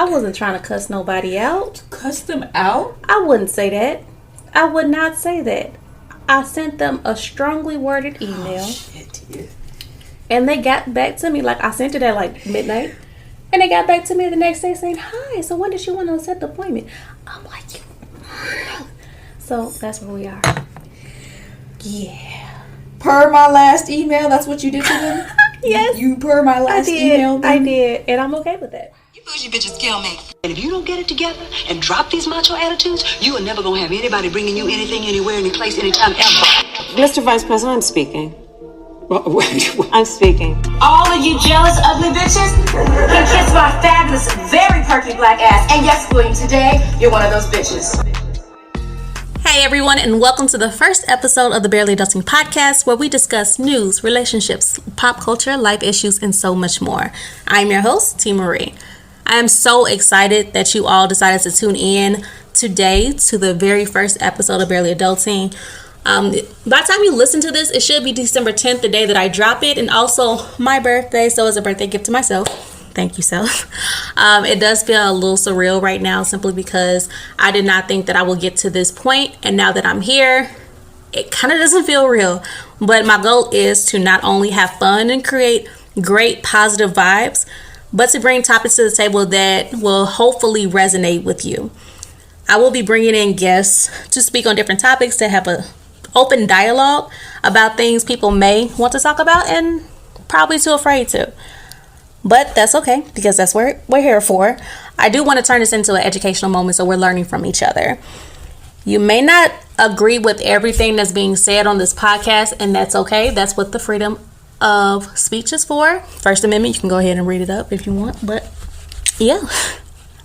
I wasn't trying to cuss nobody out. Cuss them out? I wouldn't say that. I would not say that. I sent them a strongly worded email. Oh, shit, yeah. And they got back to me. Like, I sent it at like midnight. And they got back to me the next day saying, hi, so when does she want to set the appointment? I'm like, so that's where we are. Yeah. Per my last email, that's what you did to them? Yes. You per my last email? I did. And I'm okay with that. You bougie bitches kill me. And if you don't get it together and drop these macho attitudes, you are never going to have anybody bringing you anything, anywhere, any place, anytime, ever. Mr. Vice President, I'm speaking. I'm speaking. All of you jealous, ugly bitches can kiss my fabulous, very perky black ass. And yes, William, today, you're one of those bitches. Hey everyone, and welcome to the first episode of the Barely Adulting Podcast, where we discuss news, relationships, pop culture, life issues, and so much more. I'm your host, T. Marie. I am so excited that you all decided to tune in today to the very first episode of Barely Adulting. By the time you listen to this, it should be December 10th, the day that I drop it, and also my birthday, so it's a birthday gift to myself. Thank you, self. It does feel a little surreal right now, simply because I did not think that I would get to this point, and now that I'm here, it kind of doesn't feel real. But my goal is to not only have fun and create great positive vibes, but to bring topics to the table that will hopefully resonate with you. I will be bringing in guests to speak on different topics, to have a open dialogue about things people may want to talk about and probably too afraid to. But that's okay, because that's what we're here for. I do want to turn this into an educational moment, so we're learning from each other. You may not agree with everything that's being said on this podcast, and that's okay. That's what the freedom of speech is for. First Amendment, you can go ahead and read it up if you want. But yeah,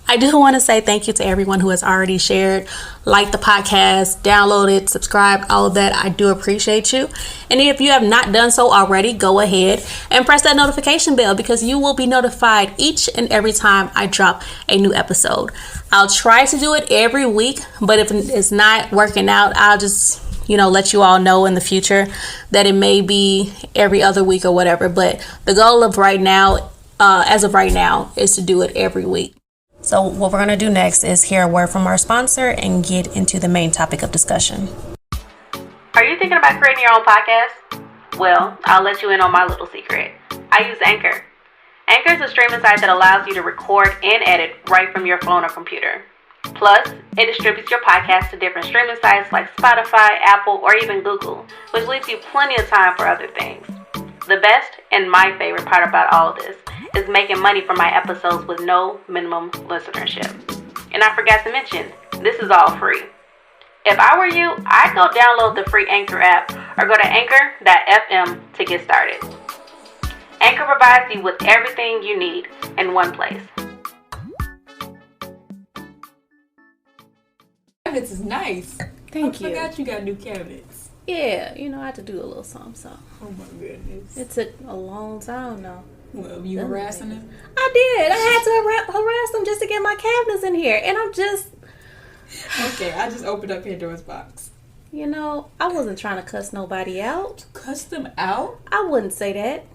I do want to say thank you to everyone who has already shared, liked the podcast, downloaded, subscribed, all of that. I do appreciate you. And if you have not done so already, go ahead and press that notification bell, because you will be notified each and every time I drop a new episode. I'll try to do it every week, but if it's not working out, I'll just, let you all know in the future that it may be every other week or whatever. But the goal of right now, as of right now, is to do it every week. So what we're going to do next is hear a word from our sponsor and get into the main topic of discussion. Are you thinking about creating your own podcast? Well, I'll let you in on my little secret. I use Anchor. Anchor is a streaming site that allows you to record and edit right from your phone or computer. Plus, it distributes your podcast to different streaming sites like Spotify, Apple, or even Google, which leaves you plenty of time for other things. The best and my favorite part about all of this is making money from my episodes with no minimum listenership. And I forgot to mention, this is all free. If I were you, I'd go download the free Anchor app or go to anchor.fm to get started. Anchor provides you with everything you need in one place. Cabinets is nice. Thank you. I forgot you got new cabinets. Yeah, I had to do a little something. Oh my goodness. It took a long time though. Well, you harassing them? I did. I had to harass them just to get my cabinets in here. And I'm just... Okay, I just opened up Pandora's box. I wasn't trying to cuss nobody out. Cuss them out? I wouldn't say that.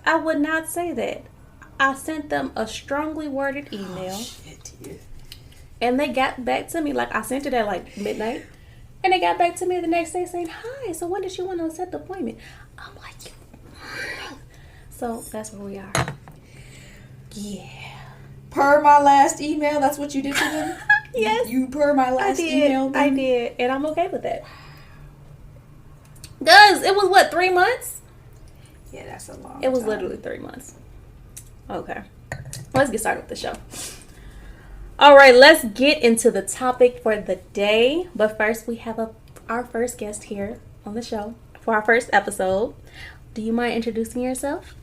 I would not say that. I sent them a strongly worded email. Oh, shit, yeah. And they got back to me. Like, I sent it at like midnight. And they got back to me the next day saying, hi, so when does she want to set the appointment? I'm like, so that's where we are. Yeah. Per my last email, that's what you did to them? Yes. You per my last email? I did. And I'm okay with that. Because it was 3 months? Yeah, that's a long It was time. literally 3 months. Okay. Let's get started with the show. All right, let's get into the topic for the day. But first, we have our first guest here on the show for our first episode. Do you mind introducing yourself?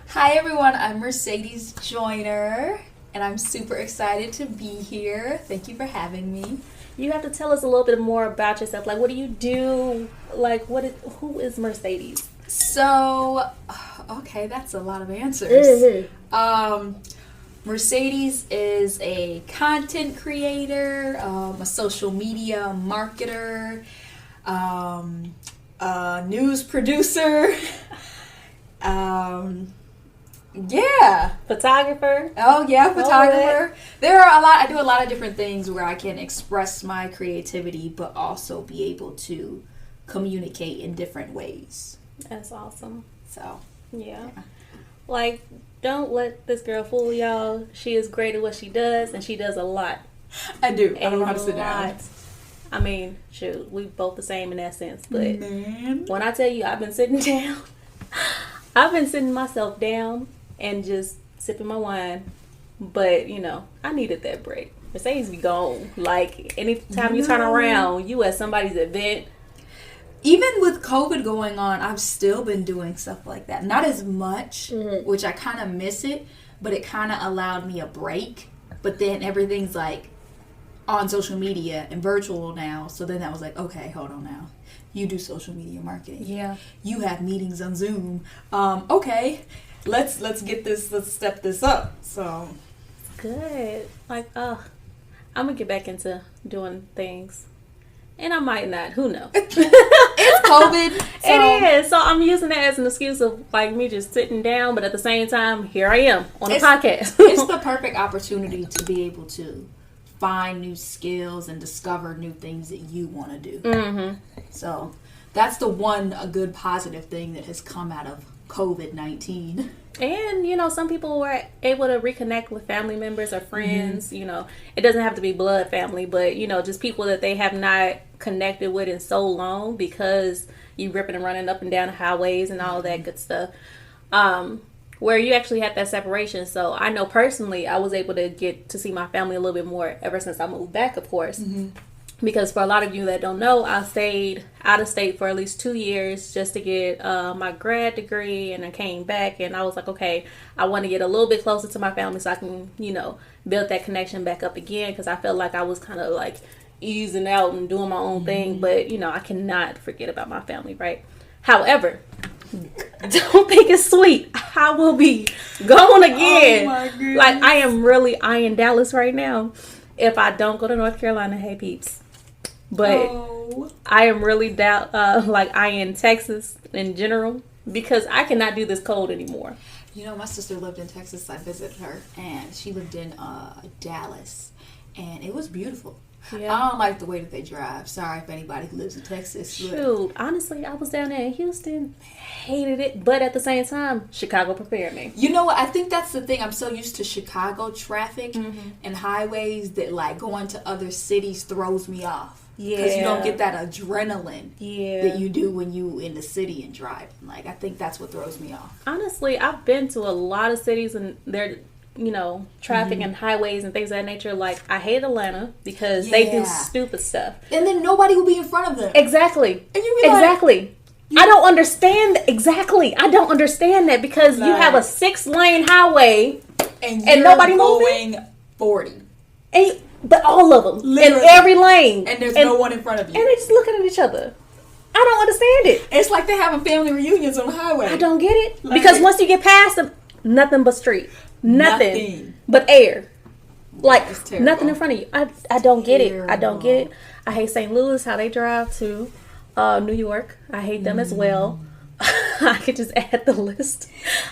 Hi everyone, I'm Mercedes Joyner, and I'm super excited to be here. Thank you for having me. You have to tell us a little bit more about yourself. Like, what do you do? Like, who is Mercedes? So, okay, that's a lot of answers. Mercedes is a content creator, a social media marketer, a news producer, Yeah. Photographer. Oh yeah, All photographer. There are a lot. I do a lot of different things where I can express my creativity, but also be able to communicate in different ways. That's awesome. So Yeah. Like, don't let this girl fool y'all. She is great at what she does, and she does a lot. I do. I don't know how to A sit down. lot. I mean, shoot, we both the same in that sense. But Man. when I tell you I've been sitting down, I've been sitting myself down and just sipping my wine. But, you know, I needed that break. Mercedes be gone. Like, anytime you turn around, you at somebody's event. Even with COVID going on, I've still been doing stuff like that. Not as much, which I kind of miss it, but it kind of allowed me a break. But then everything's like on social media and virtual now. So then that was like, okay, hold on now. You do social media marketing. Yeah. You have meetings on Zoom. Okay, let's get this. Let's step this up. So Good. Like, I'm going to get back into doing things. And I might not. Who knows? it's COVID. So It is. So I'm using that as an excuse of like me just sitting down, but at the same time, here I am on a podcast. It's the perfect opportunity to be able to find new skills and discover new things that you want to do. Mm-hmm. So that's a good positive thing that has come out of COVID-19. And, you know, some people were able to reconnect with family members or friends. You know, it doesn't have to be blood family, but, you know, just people that they have not connected with in so long because you ripping and running up and down the highways and all that good stuff. Where you actually had that separation. So I know personally I was able to get to see my family a little bit more ever since I moved back, of course. Because for a lot of you that don't know, I stayed out of state for at least 2 years just to get my grad degree, and I came back and I was like, okay, I want to get a little bit closer to my family so I can, you know, build that connection back up again, because I felt like I was kind of like easing out and doing my own thing, but, you know, I cannot forget about my family, right? However, don't think it's sweet. I will be gone again. Oh my goodness. Like, I am really eyeing Dallas right now. If I don't go to North Carolina, hey peeps. But I am really like eyeing Texas in general, because I cannot do this cold anymore. You know, my sister lived in Texas. I visited her, and she lived in Dallas, and it was beautiful. Yeah. I don't like the way that they drive. Sorry if anybody who lives in Texas. But Shoot, honestly, I was down there in Houston, hated it, but at the same time, Chicago prepared me. you know what? I think that's the thing. I'm so used to Chicago traffic and highways that like going to other cities throws me off. Because you don't get that adrenaline that you do when you in the city and driving. Like, I think that's what throws me off. Honestly, I've been to a lot of cities and their, you know, traffic and highways and things of that nature. Like, I hate Atlanta because they do stupid stuff. And then nobody will be in front of them. Exactly. And you be like, exactly. I don't understand. Exactly. I don't understand that, because you have a 6-lane highway and nobody going 40. but all of them Literally. in every lane, And there's no one in front of you. and they just looking at each other. I don't understand it. It's like they're having family reunions on the highway. I don't get it, Like, because once you get past them, nothing but street, nothing but air, like terrible. nothing in front of you. I don't get it. I don't get it. I hate St. Louis, how they drive to New York. I hate them as well. I could just add the list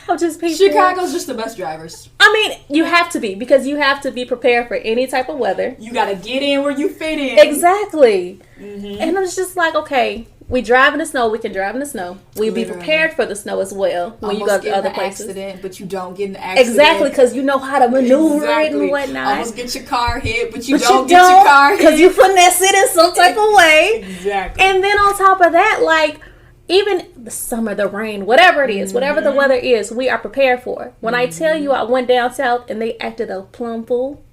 of just people. Chicago's just the best drivers. I mean, you have to be, because you have to be prepared for any type of weather. You gotta get in where you fit in. Exactly. And it's just like, okay, we drive in the snow. We can drive in the snow. We be Literally. prepared for the snow as well when you go to other places. Accident, but you don't get in the accident. Exactly, because you know how to maneuver it and whatnot. Almost get your car hit, but you But don't get your car hit. because you finesse it in some type of way. Exactly. And then on top of that, like, even the summer, the rain, whatever it is, whatever the weather is, we are prepared for. When I tell you I went down south and they acted a plum fool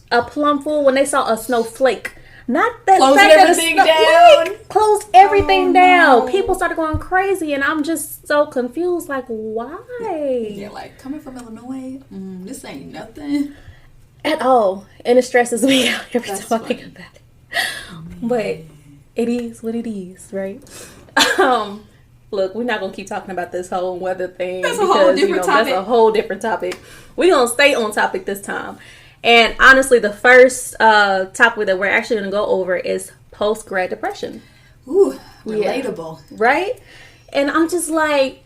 when they saw a snowflake. Not that Closing fact that everything the down. Like, closed everything down. no. People started going crazy, and I'm just so confused. Like, why? Yeah, like, coming from Illinois, this ain't nothing. At all. And it stresses me out every That's time I think funny. about it. But it is what it is, right? Look, we're not gonna keep talking about this whole weather thing. That's a whole different topic. That's a whole different topic. We're gonna stay on topic this time. And honestly, the first topic that we're actually gonna go over is post-grad depression. Ooh, relatable. Right? And I'm just like,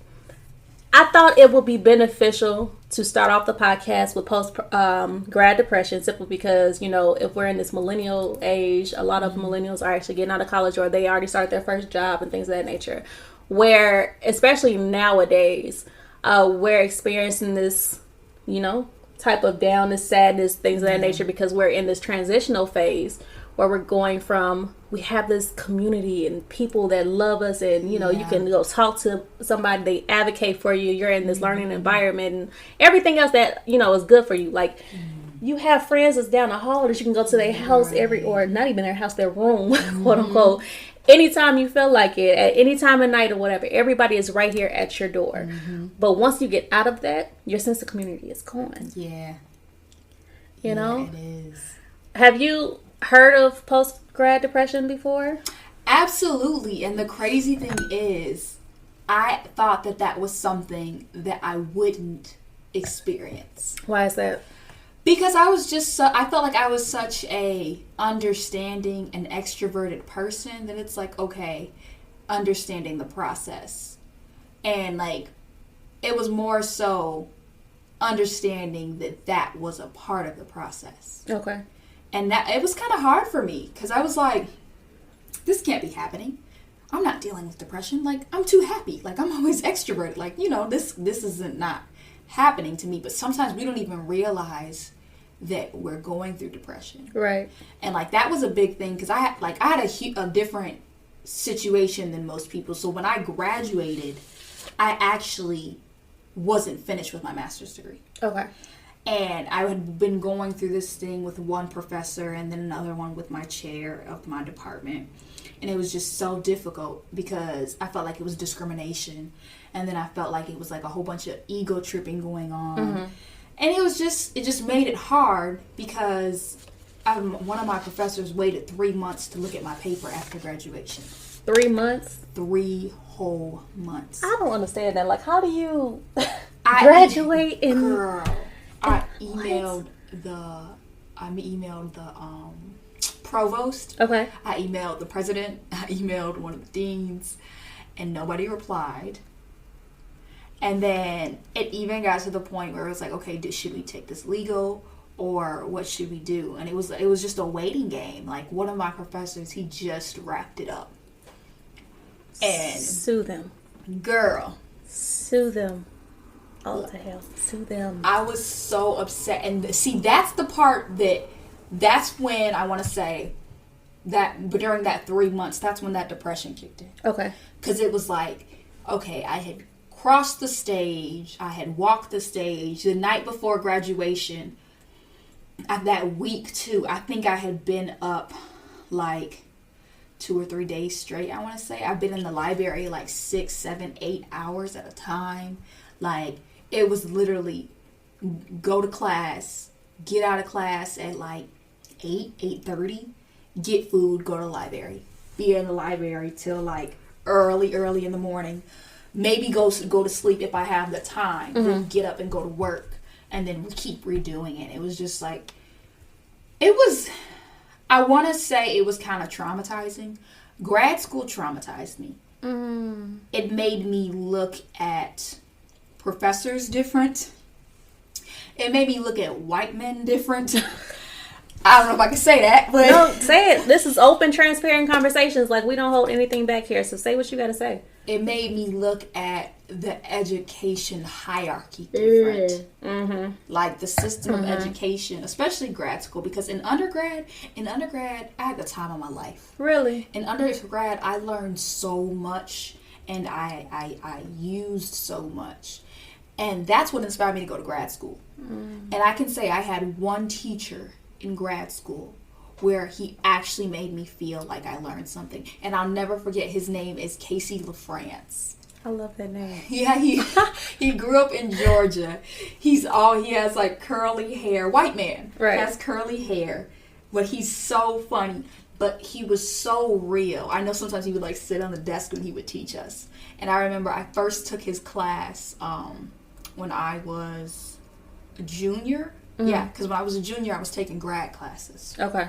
I thought it would be beneficial to start off the podcast with post grad depression, simply because, you know, if we're in this millennial age, a lot of millennials are actually getting out of college, or they already started their first job and things of that nature, where, especially nowadays, we're experiencing this, you know, type of downness, sadness, things of that nature, because we're in this transitional phase where we're going from, we have this community and people that love us, and, you know, you can go talk to somebody, they advocate for you, you're in this learning environment and everything else that, you know, is good for you. Like, you have friends that's down the hall that you can go to their house or not even their house, their room, quote unquote, anytime you feel like it, at any time of night or whatever. Everybody is right here at your door. But once you get out of that, your sense of community is gone. Yeah. You know? It is. Have you heard of post-grad depression before? Absolutely. And the crazy thing is, I thought that was something that I wouldn't experience. Why is that? Because I was just I felt like I was such a understanding and extroverted person that it's like, okay, understanding the process. And like, it was more so understanding that was a part of the process. Okay. And that it was kind of hard for me, because I was like, this can't be happening. I'm not dealing with depression. Like, I'm too happy. Like, I'm always extroverted. Like, you know, this isn't not happening to me. But sometimes we don't even realize that we're going through depression. Right. And like, that was a big thing, because I had a different situation than most people. So when I graduated, I actually wasn't finished with my master's degree. Okay. And I had been going through this thing with one professor and then another one with my chair of my department. And it was just so difficult, because I felt like it was discrimination. And then I felt like it was like a whole bunch of ego tripping going on. And it just made it hard, because one of my professors waited 3 months to look at my paper after graduation. 3 months? 3 whole months. I don't understand that. Like, how do you graduate in... Girl, I emailed the provost. Okay. I emailed the president. I emailed one of the deans, and nobody replied. And then it even got to the point where it was like, okay, should we take this legal, or what should we do? And it was just a waiting game. Like, one of my professors, he just wrapped it up. And sue them. Girl. Sue them. Oh, to hell. Sue them. I was so upset. And see, that's the part that's when I want to say that, but during that 3 months, that's when that depression kicked in. Okay. Because it was like, okay, I had crossed the stage. I had walked the stage the night before graduation. That week too, I think I had been up like 2 or 3 days straight, I want to say. I've been in the library like 6, 7, 8 hours at a time. Like, it was literally go to class, get out of class at like 8:30, get food, go to the library, be in the library till like early in the morning, maybe go to sleep if I have the time, then get up and go to work, and then keep redoing it. It was just like, I want to say it was kind of traumatizing. Grad school traumatized me. It made me look at professors different. It made me look at white men different. I don't know if I can say that, but... No, say it. This is open, transparent conversations. Like, we don't hold anything back here, so say what you got to say. It made me look at the education hierarchy different. Like, the system of education, especially grad school, because in undergrad, I had the time of my life. Really? In undergrad, I learned so much, and I used so much. And that's what inspired me to go to grad school. And I can say I had one teacher in grad school where he actually made me feel like I learned something. And I'll never forget, his name is Casey LaFrance. I love that name. Yeah, he grew up in Georgia. He has like curly hair. White man. Right. Has curly hair. But he's so funny. But he was so real. I know sometimes he would like sit on the desk when he would teach us. And I remember I first took his class when I was a junior. Yeah, because when I was a junior, I was taking grad classes. Okay.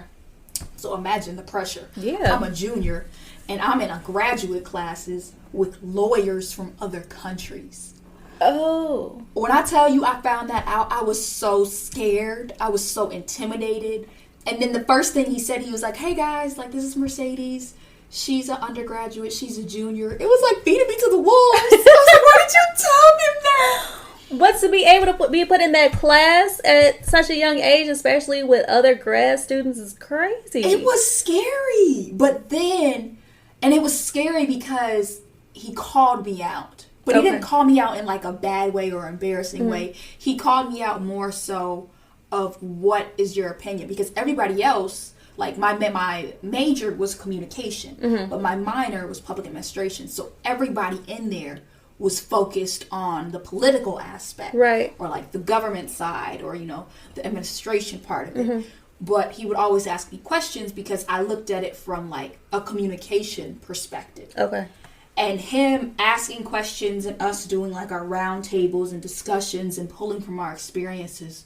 So imagine the pressure. Yeah. I'm a junior, and I'm in a graduate classes with lawyers from other countries. Oh. When I tell you I found that out, I was so scared. I was so intimidated. And then the first thing he said, he was like, hey guys, like, this is Mercedes. She's an undergraduate. She's a junior. It was like feeding me to the wolves. I was like, why did you tell him that? But to be able to be put in that class at such a young age, especially with other grad students, is crazy. It was scary. But then, and it was scary because he called me out. But he didn't call me out in like a bad way or embarrassing way. He called me out more so of what is your opinion. Because everybody else, like my major was communication, but my minor was public administration. So everybody in there was focused on the political aspect, right, or like the government side, or the administration part of it. But he would always ask me questions because I looked at it from like a communication perspective. Okay. And him asking questions and us doing like our round tables and discussions and pulling from our experiences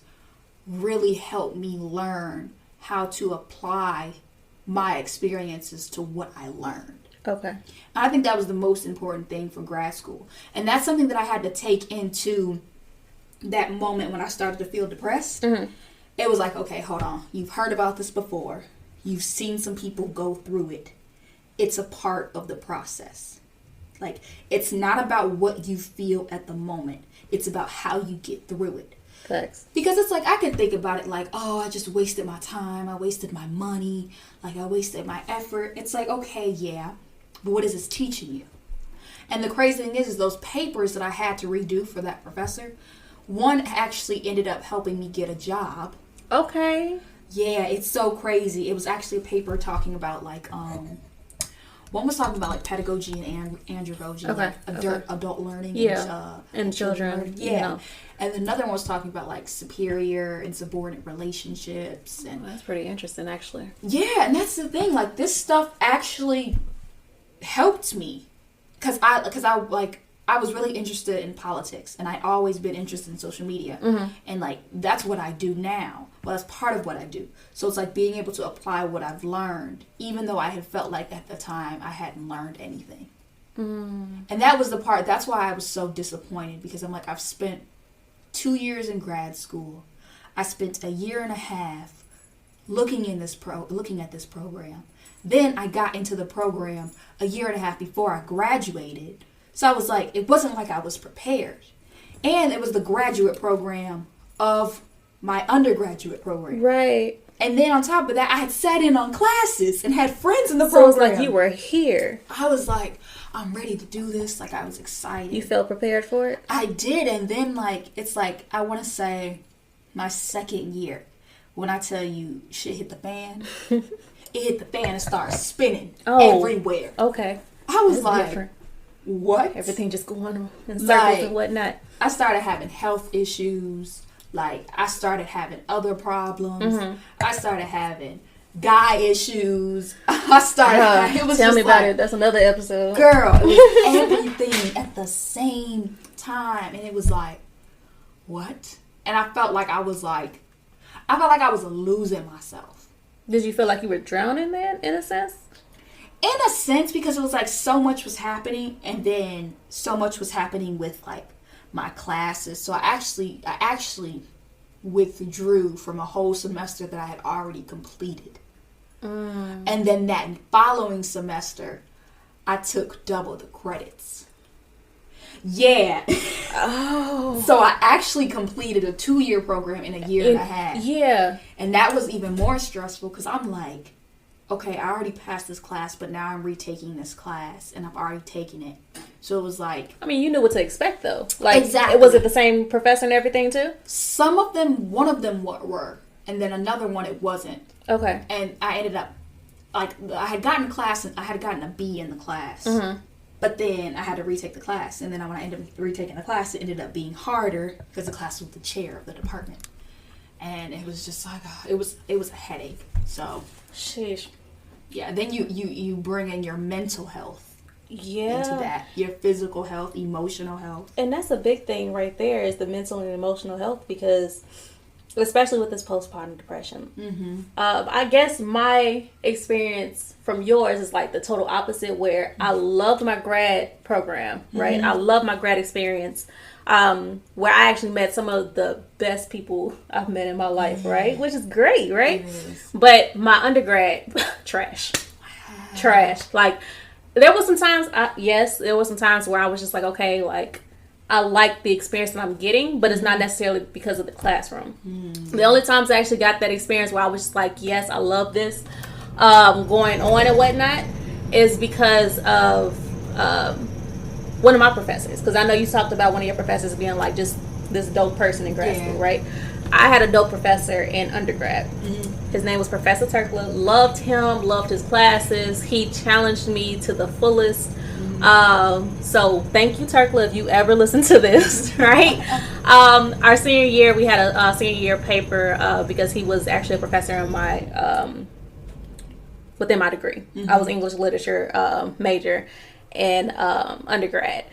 really helped me learn how to apply my experiences to what I learned. Okay. I think that was the most important thing for grad school. And that's something that I had to take into that moment when I started to feel depressed. It was like, okay, hold on. You've heard about this before. You've seen some people go through it. It's a part of the process. Like, it's not about what you feel at the moment. It's about how you get through it. Thanks. Because it's like, I can think about it like, oh, I just wasted my time. I wasted my money. Like, I wasted my effort. It's like, okay, yeah. But what is this teaching you? And the crazy thing is those papers that I had to redo for that professor, one actually ended up helping me get a job. Okay. Yeah, it's so crazy. It was actually a paper talking about like, one was talking about like pedagogy and andragogy, okay. like adult learning, and children learning. Yeah. And another one was talking about like superior and subordinate relationships. And that's pretty interesting, actually. Yeah, and that's the thing. Like, this stuff actually helped me because I was really interested in politics, and I'd always been interested in social media, and like that's what I do now. Well, that's part of what I do. So it's like being able to apply what I've learned, even though I had felt like at the time I hadn't learned anything. And that was the part. That's why I was so disappointed, because I'm like, I've spent 2 years in grad school. I spent a year and a half looking at this program. Then I got into the program a year and a half before I graduated. So I was like, it wasn't like I was prepared. And it was the graduate program of my undergraduate program. Right. And then on top of that, I had sat in on classes and had friends in the program. So program. it's like you were here. I was like, I'm ready to do this. Like, I was excited. You felt prepared for it? I did. And then, like, it's like, I want to say my second year, when I tell you shit hit the fan, it hit the fan and started spinning everywhere. Okay. I was like, different. What? Everything just going on in circles and whatnot. I started having health issues. Like, I started having other problems. I started having guy issues. I started. It was tell just me about it. That's another episode. Girl, it was everything at the same time, and it was like, what? And I felt like I was losing myself. Did you feel like you were drowning then, in a sense? In a sense, because it was like so much was happening, and then so much was happening with like my classes. So I actually withdrew from a whole semester that I had already completed. And then that following semester, I took double the credits. Yeah. Oh. So I actually completed a 2-year program in a year and a half. Yeah. And that was even more stressful, because I'm like, okay, I already passed this class, but now I'm retaking this class, and I've already taken it. So it was like... I mean, you knew what to expect, though. Like, exactly. Was it the same professor and everything, too? Some of them, one of them were, and then another one it wasn't. Okay. And I ended up, like, I had gotten a B in the class. But then I had to retake the class. And then when I ended up retaking the class, it ended up being harder, because the class was the chair of the department. And it was just like, it was a headache. So... Sheesh. Yeah, then you bring in your mental health into that. Your physical health, emotional health. And that's a big thing right there, is the mental and emotional health, because especially with this postpartum depression. I guess my experience from yours is like the total opposite, where I loved my grad program, right? I love my grad experience, where I actually met some of the best people I've met in my life, right? Which is great, right? But my undergrad, trash. Like, there was some times, there was some times where I was just like, okay, like, I like the experience that I'm getting, but it's not necessarily because of the classroom. The only times I actually got that experience where I was just like, yes, I love this, going on and whatnot, is because of one of my professors. Because I know you talked about one of your professors being like just this dope person in grad school, right? I had a dope professor in undergrad. His name was Professor Turkla. Loved him, loved his classes. He challenged me to the fullest. So thank you, Turkla, if you ever listen to this, right? Our senior year, we had a senior year paper because he was actually a professor in my within my degree. I was English literature major in undergrad,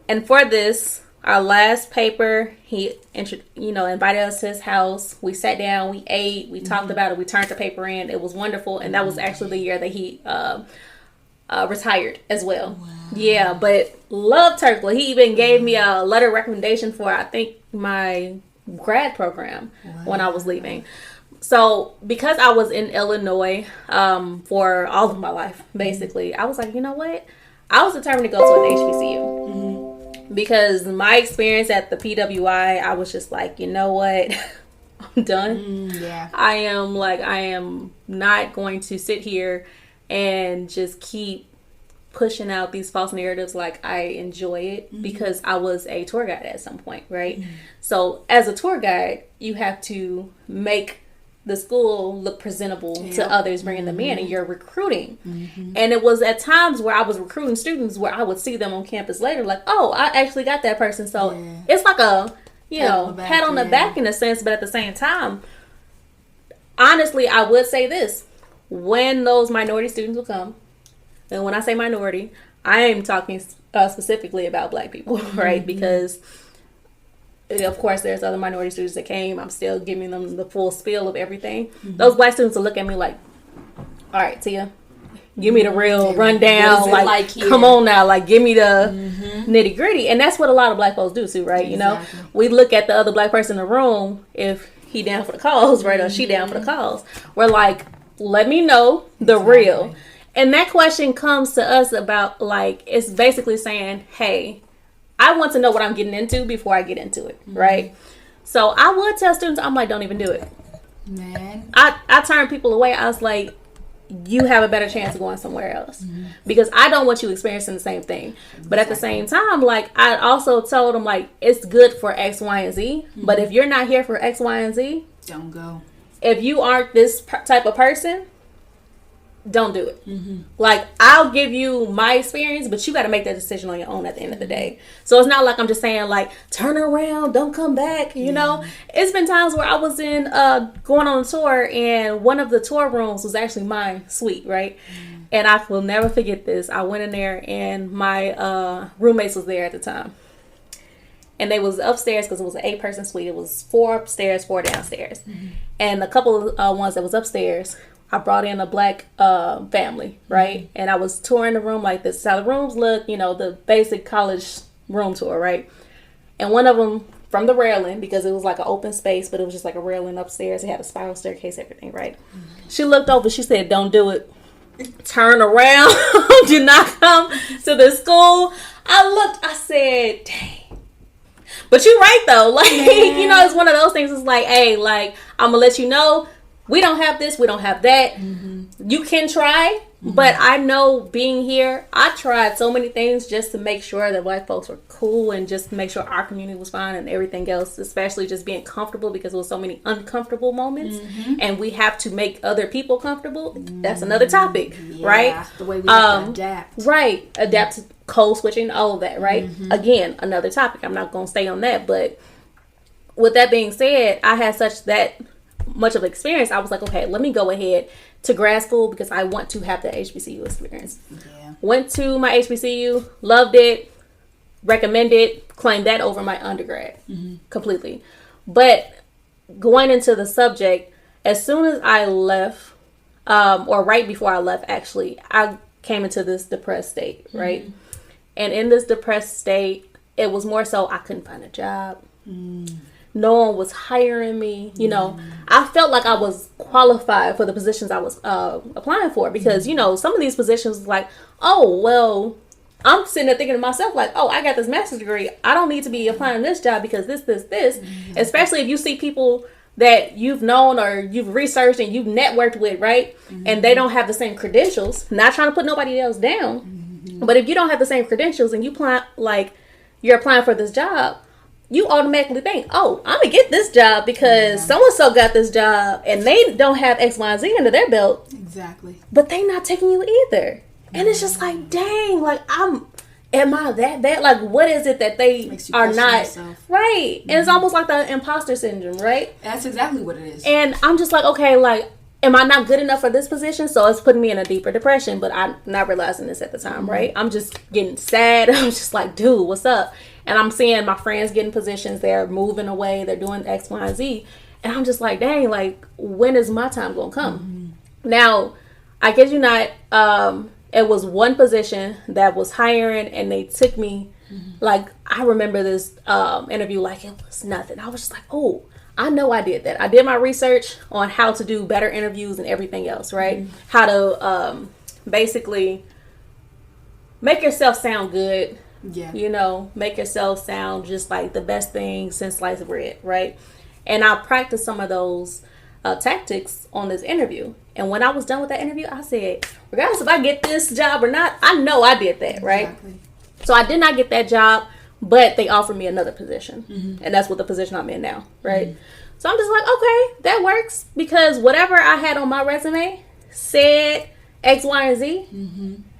and for this, our last paper, he invited us to his house. We sat down, we ate, we talked about it, we turned the paper in. It was wonderful, and that was actually the year that he retired as well. Wow. Yeah, but love Turkla. He even gave me a letter of recommendation for, I think, my grad program when I was leaving. So because I was in Illinois for all of my life, basically, I was like, you know what? I was determined to go to an HBCU. Because my experience at the PWI, I was just like, you know what? I'm done. I am not going to sit here and just keep pushing out these false narratives like I enjoy it, because I was a tour guide at some point, right? So as a tour guide, you have to make the school look presentable to others, bringing them in, and you're recruiting. And it was at times where I was recruiting students where I would see them on campus later, like, oh, I actually got that person. So it's like a, pat on the back in a sense, but at the same time, honestly, I would say this. When those minority students will come, and when I say minority, I am talking specifically about Black people, right? Because of course, there's other minority students that came. I'm still giving them the full spiel of everything. Those Black students will look at me like, all right, Tia, give me the real rundown. Like come on now. Like, give me the nitty gritty. And that's what a lot of Black folks do too, right? Exactly. We look at the other Black person in the room, if he down for the cause, right? Or she down for the cause. We're like, let me know the real. And that question comes to us about, like, it's basically saying, hey, I want to know what I'm getting into before I get into it, right? So I would tell students, I'm like, don't even do it. Man. I turn people away. I was like, you have a better chance of going somewhere else. Because I don't want you experiencing the same thing. But at the same time, like, I also told them, like, it's good for X, Y, and Z. But if you're not here for X, Y, and Z, don't go. If you aren't this type of person, don't do it. Like, I'll give you my experience, but you got to make that decision on your own at the end of the day. So it's not like I'm just saying, like, turn around, don't come back. You know, it's been times where I was in going on a tour, and one of the tour rooms was actually my suite, right? And I will never forget this. I went in there, and my roommates was there at the time, and they was upstairs because it was an 8-person suite. It was 4 upstairs, 4 downstairs, and a couple of ones that was upstairs, I brought in a Black family, right? And I was touring the room like this. How the rooms look, the basic college room tour, right? And one of them, from the railing, because it was like an open space, but it was just like a railing upstairs. It had a spiral staircase, everything, right? She looked over. She said, don't do it. Turn around. Do not come to the school. I looked. I said, dang. But you're right, though. Like, it's one of those things. It's like, hey, like, I'm going to let you know. We don't have this. We don't have that. You can try. But I know being here, I tried so many things just to make sure that Black folks were cool and just to make sure our community was fine and everything else, especially just being comfortable, because there was so many uncomfortable moments and we have to make other people comfortable. That's another topic, right? The way we have to adapt. Right. Adapt to code switching, all of that, right? Again, another topic. I'm not going to stay on that. But with that being said, I had that much of experience. I was like, okay, let me go ahead to grad school because I want to have that HBCU experience. Went to my HBCU, loved it, recommended, claimed that over my undergrad completely. But going into the subject, as soon as I left, or right before I left, actually, I came into this depressed state, right? Mm-hmm. And in this depressed state, it was more so I couldn't find a job. No one was hiring me. You know, I felt like I was qualified for the positions I was applying for because, you know, some of these positions like, oh, well, I'm sitting there thinking to myself like, oh, I got this master's degree. I don't need to be applying this job because this. Especially if you see people that you've known or you've researched and you've networked with, right? And they don't have the same credentials. Not trying to put nobody else down. But if you don't have the same credentials and you apply, like you're applying for this job, you automatically think, oh, I'm going to get this job because so-and-so got this job and they don't have X, Y, and Z under their belt. Exactly. But they not taking you either. And it's just like, dang, like am I that bad? Like, what is it that they are not? Yourself. Right. And it's almost like the imposter syndrome, right? That's exactly what it is. And I'm just like, okay, like, am I not good enough for this position? So it's putting me in a deeper depression, but I'm not realizing this at the time, right? I'm just getting sad. I'm just like, dude, what's up? And I'm seeing my friends getting positions. They're moving away. They're doing X, Y, and Z. And I'm just like, dang, like, when is my time going to come? Now, I kid you not, it was one position that was hiring and they took me, like, I remember this interview like it was nothing. I was just like, oh, I know I did that. I did my research on how to do better interviews and everything else, right? How to basically make yourself sound good. Yeah. You know, make yourself sound just like the best thing since sliced bread, right? And I practiced some of those tactics on this interview. And when I was done with that interview, I said, regardless if I get this job or not, I know I did that, right? Exactly. So I did not get that job, but they offered me another position. And that's what the position I'm in now, right? So I'm just like, okay, that works. Because whatever I had on my resume said X, Y, and Z.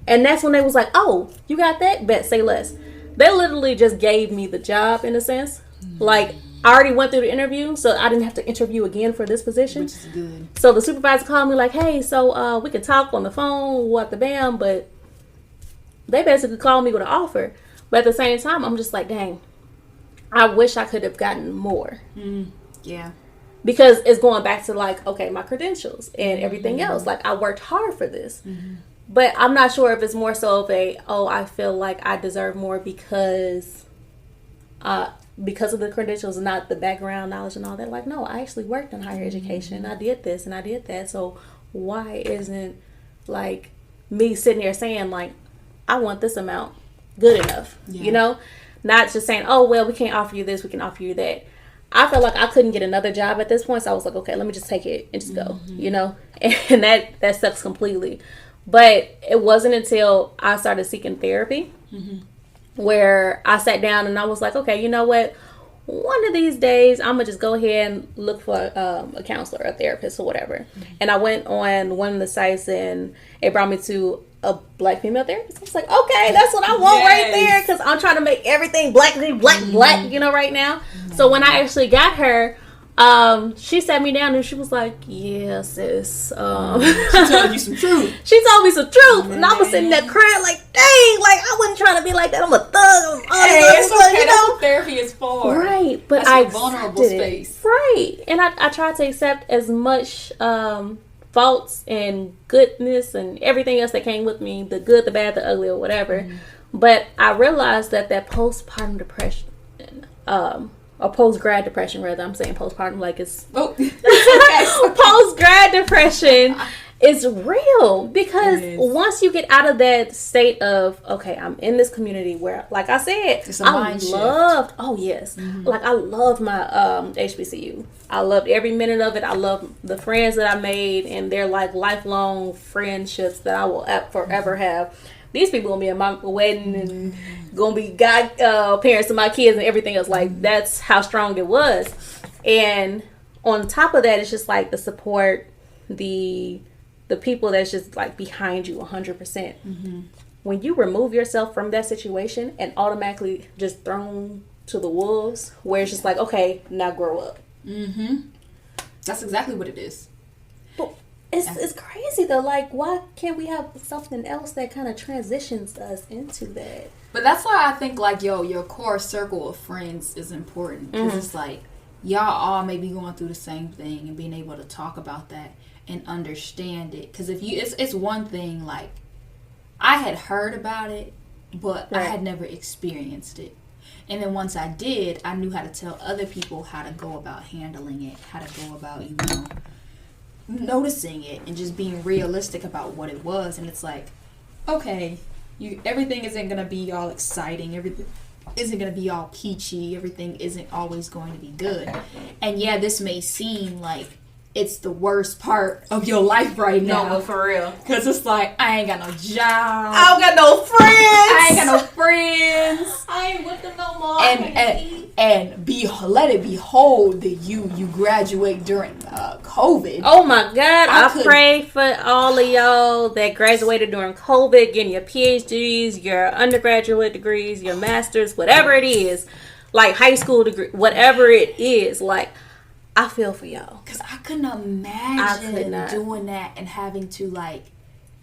And that's when they was like, oh, you got that? Bet, say less. They literally just gave me the job in a sense. Like, I already went through the interview, so I didn't have to interview again for this position. Which is good. So the supervisor called me like, hey, so we can talk on the phone, what the bam, but they basically called me with an offer. But at the same time, I'm just like, dang, I wish I could have gotten more. Yeah. Because it's going back to like, okay, my credentials and everything else. Like, I worked hard for this. But I'm not sure if it's more so of I feel like I deserve more because of the credentials and not the background knowledge and all that. Like, no, I actually worked in higher education. I did this and I did that. So why isn't like me sitting here saying like, I want this amount good enough, you know? Not just saying, oh, well, we can't offer you this, we can offer you that. I felt like I couldn't get another job at this point. So I was like, okay, let me just take it and just go, you know? And that sucks completely. But it wasn't until I started seeking therapy where I sat down and I was like, okay, you know what? One of these days, I'm going to just go ahead and look for a counselor, a therapist, or whatever. And I went on one of the sites and it brought me to a black female therapist. I was like, okay, that's what I want right there because I'm trying to make everything black, you know, right now. So when I actually got her, she sat me down and she was like, yeah, sis. She told you some truth. She told me some truth. And I was sitting there crying like, dang, like I wasn't trying to be like that. I'm a thug. It's okay. That's what therapy is for. Right. But that's a vulnerable space. Right. And I tried to accept as much faults and goodness and everything else that came with me, the good, the bad, the ugly, or whatever. But I realized that postpartum depression, or post-grad depression, rather. I'm saying postpartum like it's... post-grad depression is real. Because once you get out of that state of, okay, I'm in this community where, like I said, I loved... Oh, yes. Like, I loved my HBCU. I loved every minute of it. I loved the friends that I made, and they're, like, lifelong friendships that I will forever have. These people gonna be at my wedding and gonna be godparents to my kids and everything else. Like, that's how strong it was. And on top of that, it's just like the support, the people that's just like behind you 100%. When you remove yourself from that situation and automatically just thrown to the wolves, where it's just like, okay, now grow up. That's exactly what it is. It's crazy though. Like, why can't we have something else that kind of transitions us into that? But that's why I think like your core circle of friends is important because it's like y'all all may be going through the same thing and being able to talk about that and understand it. Because if you, it's one thing, like, I had heard about it, but I had never experienced it. And then once I did, I knew how to tell other people how to go about handling it, how to go about, you know, noticing it and just being realistic about what it was. And it's like, okay, everything isn't going to be all exciting. Everything isn't going to be all peachy. Everything isn't always going to be good. And yeah, this may seem like it's the worst part of your life right now. No, for real. Because it's like, I ain't got no job. I don't got no friends. I ain't got no friends. I ain't with them no more. And let it behold that you graduate during COVID. Oh my God! I pray for all of y'all that graduated during COVID, getting your PhDs, your undergraduate degrees, your masters, whatever it is, like high school degree, whatever it is, like. I feel for y'all. Because I couldn't imagine doing that and having to, like,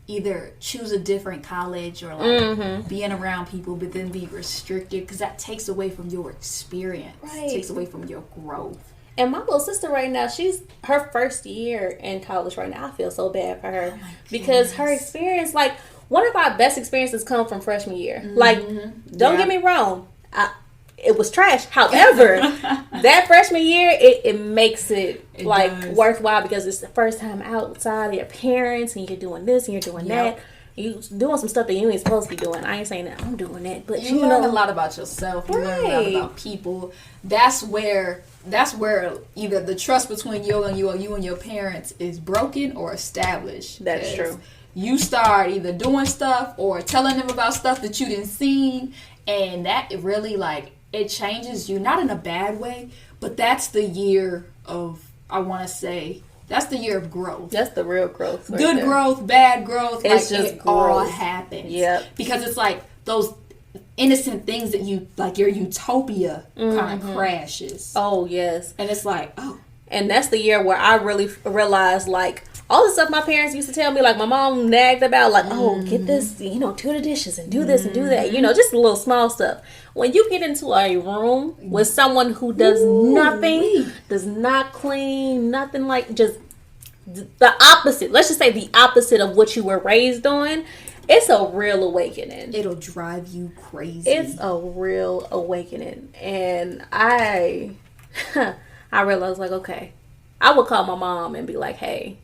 either choose a different college or, like, being around people but then be restricted. Because that takes away from your experience. Right. It takes away from your growth. And my little sister right now, she's her first year in college right now. I feel so bad for her. Because her experience, like, one of our best experiences come from freshman year. Mm-hmm. Like, don't get me wrong. It was trash. However, that freshman year, it makes it worthwhile because it's the first time outside of your parents and you're doing this and you're doing that. You doing some stuff that you ain't supposed to be doing. I ain't saying that I'm doing that, but you learn a lot about yourself. You learn a lot about people. That's where either the trust between you and your parents is broken or established. That's true. You start either doing stuff or telling them about stuff that you didn't see, and that really it changes you, not in a bad way, but that's the year of, I want to say, that's the year of growth. That's the real growth. Right Good there. Growth, bad growth, it's just it growth. All happens. Yep. Because it's like those innocent things that you, like your utopia kind of crashes. Oh, yes. And it's like, oh. And that's the year where I really realized, like, all the stuff my parents used to tell me, like, my mom nagged about, like, oh, get this, do the dishes and do this and do that. Just a little small stuff. When you get into a room with someone who does nothing, does not clean, nothing, like, just the opposite. Let's just say the opposite of what you were raised on. It's a real awakening. It'll drive you crazy. It's a real awakening. And I realized, like, okay, I would call my mom and be like, hey,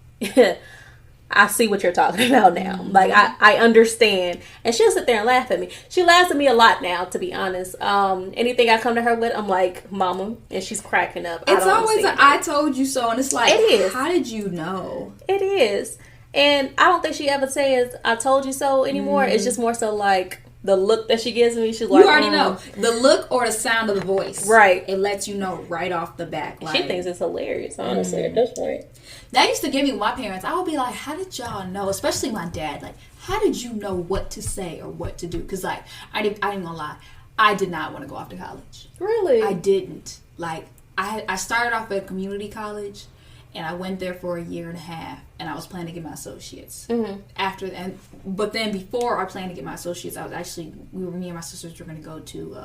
I see what you're talking about now. Like, I understand. And she'll sit there and laugh at me. She laughs at me a lot now, to be honest. Anything I come to her with, I'm like, Mama, and she's cracking up. It's always I told you so, and it's like, it is. How did you know? It is. And I don't think she ever says, I told you so anymore. It's just more so like the look that she gives me. She's like, you already know. The look or the sound of the voice. Right. It lets you know right off the back. Like, she thinks it's hilarious, honestly, at this point. That used to give me with my parents. I would be like, how did y'all know? Especially my dad. Like, how did you know what to say or what to do? Because, like, I ain't gonna lie. I did not want to go off to college. Really? I didn't. Like, I started off at community college, and I went there for a year and a half, and I was planning to get my associates. But then before I planned to get my associates, me and my sisters were going to go to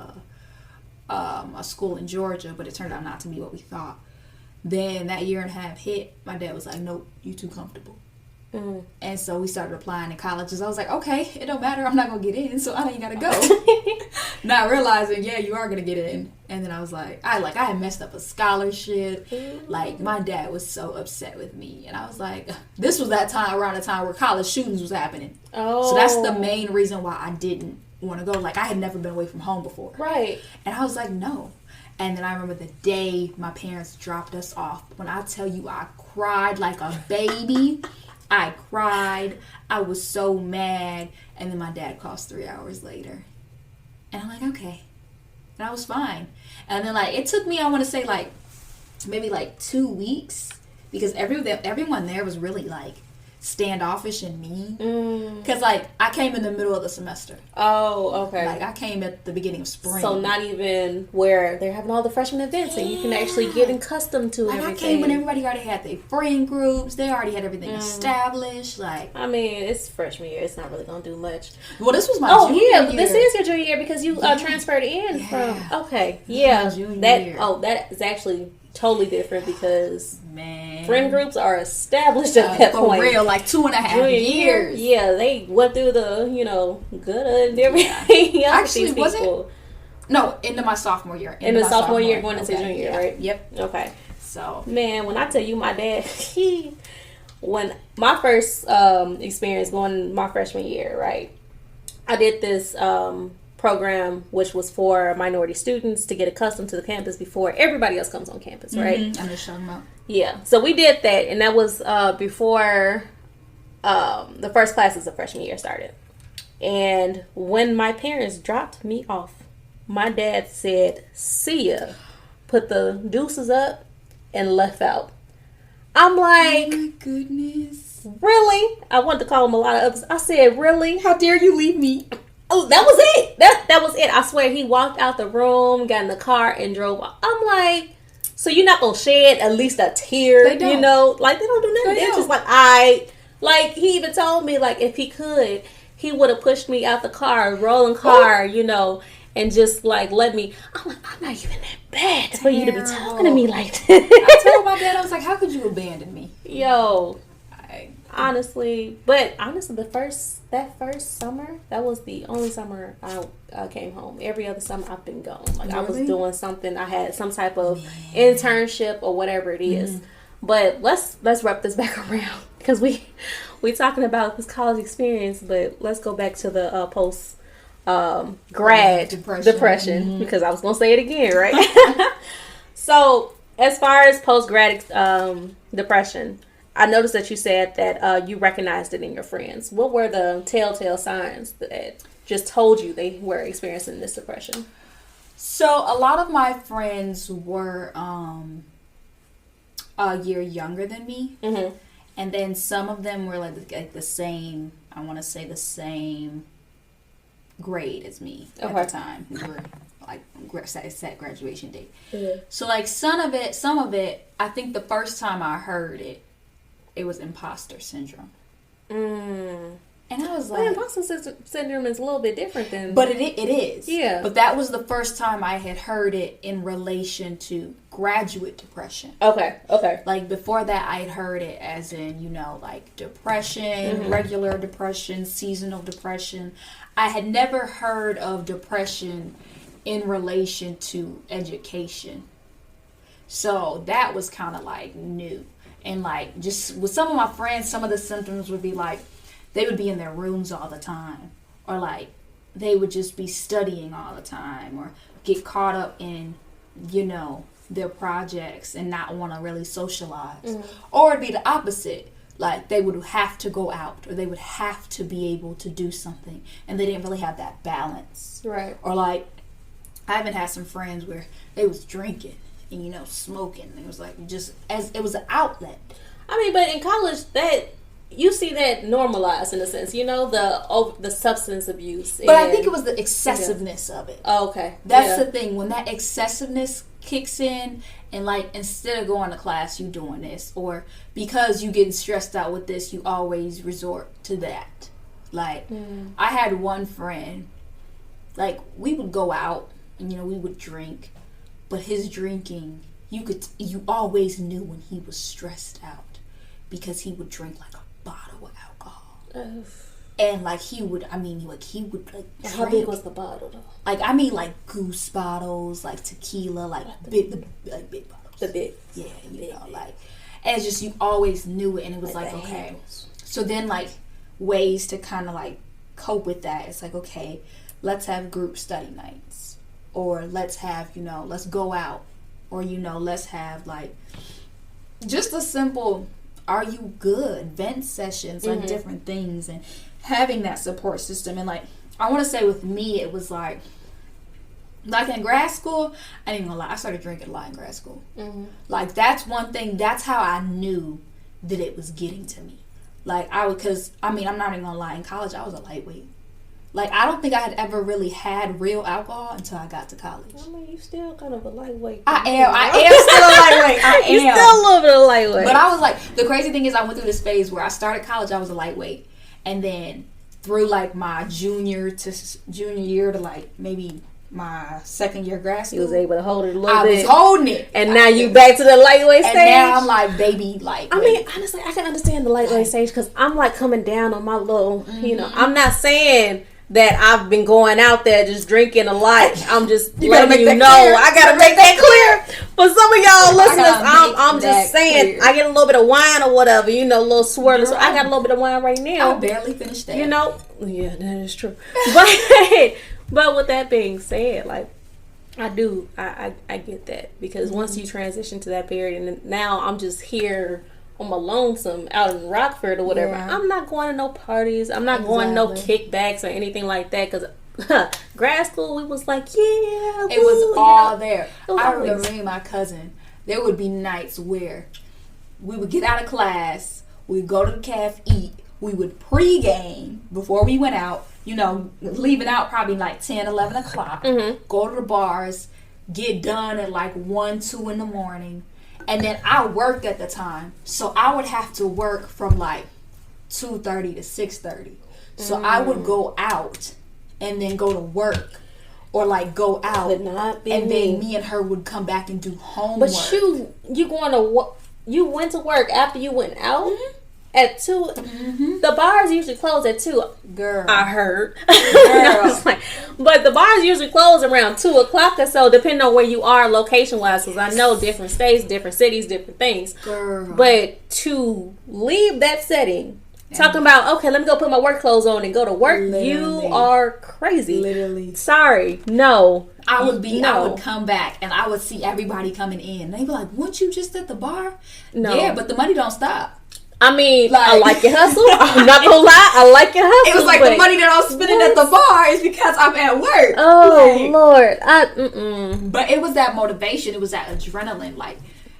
a school in Georgia, but it turned out not to be what we thought. Then that year and a half hit, my dad was like, nope, you too comfortable. And so we started applying to colleges. I was like, okay, it don't matter. I'm not going to get in, so I ain't got to go. Not realizing, yeah, you are going to get in. And then I was like, I had messed up a scholarship. Like, my dad was so upset with me. And I was like, this was around the time where college shootings was happening. Oh. So that's the main reason why I didn't want to go. Like, I had never been away from home before. Right. And I was like, no. And then I remember the day my parents dropped us off. When I tell you I cried like a baby, I cried. I was so mad. And then my dad calls 3 hours later. And I'm like, okay. And I was fine. And then, like, it took me, I want to say, like, maybe, like, 2 weeks. Because everyone there was really, like, standoffish and mean. Because, like, I came in the middle of the semester. Oh, okay. Like, I came at the beginning of spring. So not even where they're having all the freshman events and you can actually get accustomed to everything. I came when everybody already had their friend groups. They already had everything established. Like, I mean, it's freshman year. It's not really going to do much. Well, this was my junior year. This is your junior year because you transferred in from... Okay. Yeah. Junior year. That is actually totally different because Man. friend groups are established at that For point. real, like 2.5 Junior years. year, yeah, they went through the, good and everything. Yeah. Actually, Actually, was it? No, into my sophomore year. In the my sophomore year, going into junior year, yeah. right? Yep. Okay. So. Man, when I tell you my dad, when my first experience going my freshman year, right? I did this program which was for minority students to get accustomed to the campus before everybody else comes on campus, right? I know what you're talking about. Yeah. So we did that, and that was before the first classes of freshman year started. And when my parents dropped me off, my dad said, "See ya," put the deuces up, and left out. I'm like, Oh my goodness. really? I wanted to call him a lot of others. I said, really? How dare you leave me? Oh, that was it. That was it. I swear, he walked out the room, got in the car, and drove off. I'm like, so you're not gonna shed at least a tear? They don't. You know, like they don't do nothing. They They're just don't. like he even told me like if he could, he would have pushed me out the car, rolling car, and just like let me. I'm like, I'm not even that bad for you to be talking to me like that. I told my dad, I was like, how could you abandon me? Yo, honestly, that first summer, that was the only summer I came home. Every other summer I've been gone. Like I was doing something. I had some type of internship or whatever it is. But let's wrap this back around because we talking about this college experience. But let's go back to the post grad depression because I was gonna say it again, right? So as far as post grad depression, I noticed that you said that you recognized it in your friends. What were the telltale signs that just told you they were experiencing this depression? So a lot of my friends were a year younger than me, and then some of them were like the same. I want to say the same grade as me at the time. We were like set graduation date. So like some of it, I think the first time I heard it, it was imposter syndrome. And I was like, imposter syndrome is a little bit different than... But it is. Yeah. But that was the first time I had heard it in relation to graduate depression. Okay. Like before that, I had heard it as in, like depression, regular depression, seasonal depression. I had never heard of depression in relation to education. So that was kind of like new. And like just with some of my friends, some of the symptoms would be like, they would be in their rooms all the time, or like they would just be studying all the time, or get caught up in, their projects and not want to really socialize. Or it'd be the opposite. Like they would have to go out, or they would have to be able to do something, and they didn't really have that balance. Right. Or like, I even had some friends where they was drinking and, smoking. It was like just as it was an outlet. I mean, but in college, that you see that normalized in a sense, the substance abuse. But I think it was the excessiveness of it. Oh, okay. That's the thing. When that excessiveness kicks in, and like instead of going to class, you doing this, or because you getting stressed out with this, you always resort to that. Like I had one friend, like we would go out and we would drink, but his drinking, you always knew when he was stressed out because he would drink like a bottle of alcohol. And like he would like how big was the bottle though? Like I mean like goose bottles, like tequila, like big bottles. The big. Yeah, like, and it's just you always knew it, and it was like okay. Handles. So then like ways to kind of like cope with that. It's like okay, let's have group study nights, or let's have let's go out, or let's have like just a simple are you good vent sessions on different things, and having that support system. And like I want to say with me it was like in grad school, I ain't gonna lie, I started drinking a lot in grad school. Like that's one thing, that's how I knew that it was getting to me. Like because I'm not even gonna lie, in college I was a lightweight. Like I don't think I had ever really had real alcohol until I got to college. I mean, you still kind of a lightweight. I am still a lightweight. I am. You're still a little bit of lightweight. But I was like, the crazy thing is I went through this phase where I started college, I was a lightweight. And then through like my junior year to like maybe my second year grad school. You was able to hold it a little I bit. was holding it. And now you back to the lightweight stage. And now I'm like, baby, like. I mean, honestly, I can understand the lightweight stage because I'm like coming down on my little, you know, I'm not saying that I've been going out there just drinking a lot. I'm just letting you know. I gotta make that clear. For some of y'all listeners, I'm just saying, I get a little bit of wine or whatever, you know, a little swirl. So I got a little bit of wine right now. I barely finished that. You know, yeah, that is true. But with that being said, like, I get that because once you transition to that period, and now I'm just here on my lonesome out in Rockford or whatever. Yeah. I'm not going to no parties. I'm not going to no kickbacks or anything like that because grad school, we was like, yeah, it was all there. I remember me and my cousin, there would be nights where we would get out of class, we'd go to the cafe, eat, we would pregame before we went out, you know, leaving out probably like 10, 11 o'clock, go to the bars, get done at like 1, 2 in the morning. And then I worked at the time, so I would have to work from like 2:30 to 6:30. So I would go out and then go to work, or like go out, and then me and her would come back and do homework. But you going to you went to work after you went out at 2. The bars usually close at 2. Girl, I heard. Girl. But the bars usually close around 2 o'clock or so, depending on where you are location wise. Because I know different states, different cities, different things. Girl. But to leave that setting, talking about, okay, let me go put my work clothes on and go to work. Literally. You are crazy. Literally. Sorry. No. I would come back and I would see everybody coming in. They'd be like, weren't you just at the bar? No. Yeah, but the money don't stop. I mean, like, I like your hustle. I'm not gonna lie, I like your hustle. It was like the money that I was spending at the bar is because I'm at work. Oh, Lord. But it was that motivation. It was that adrenaline. Like,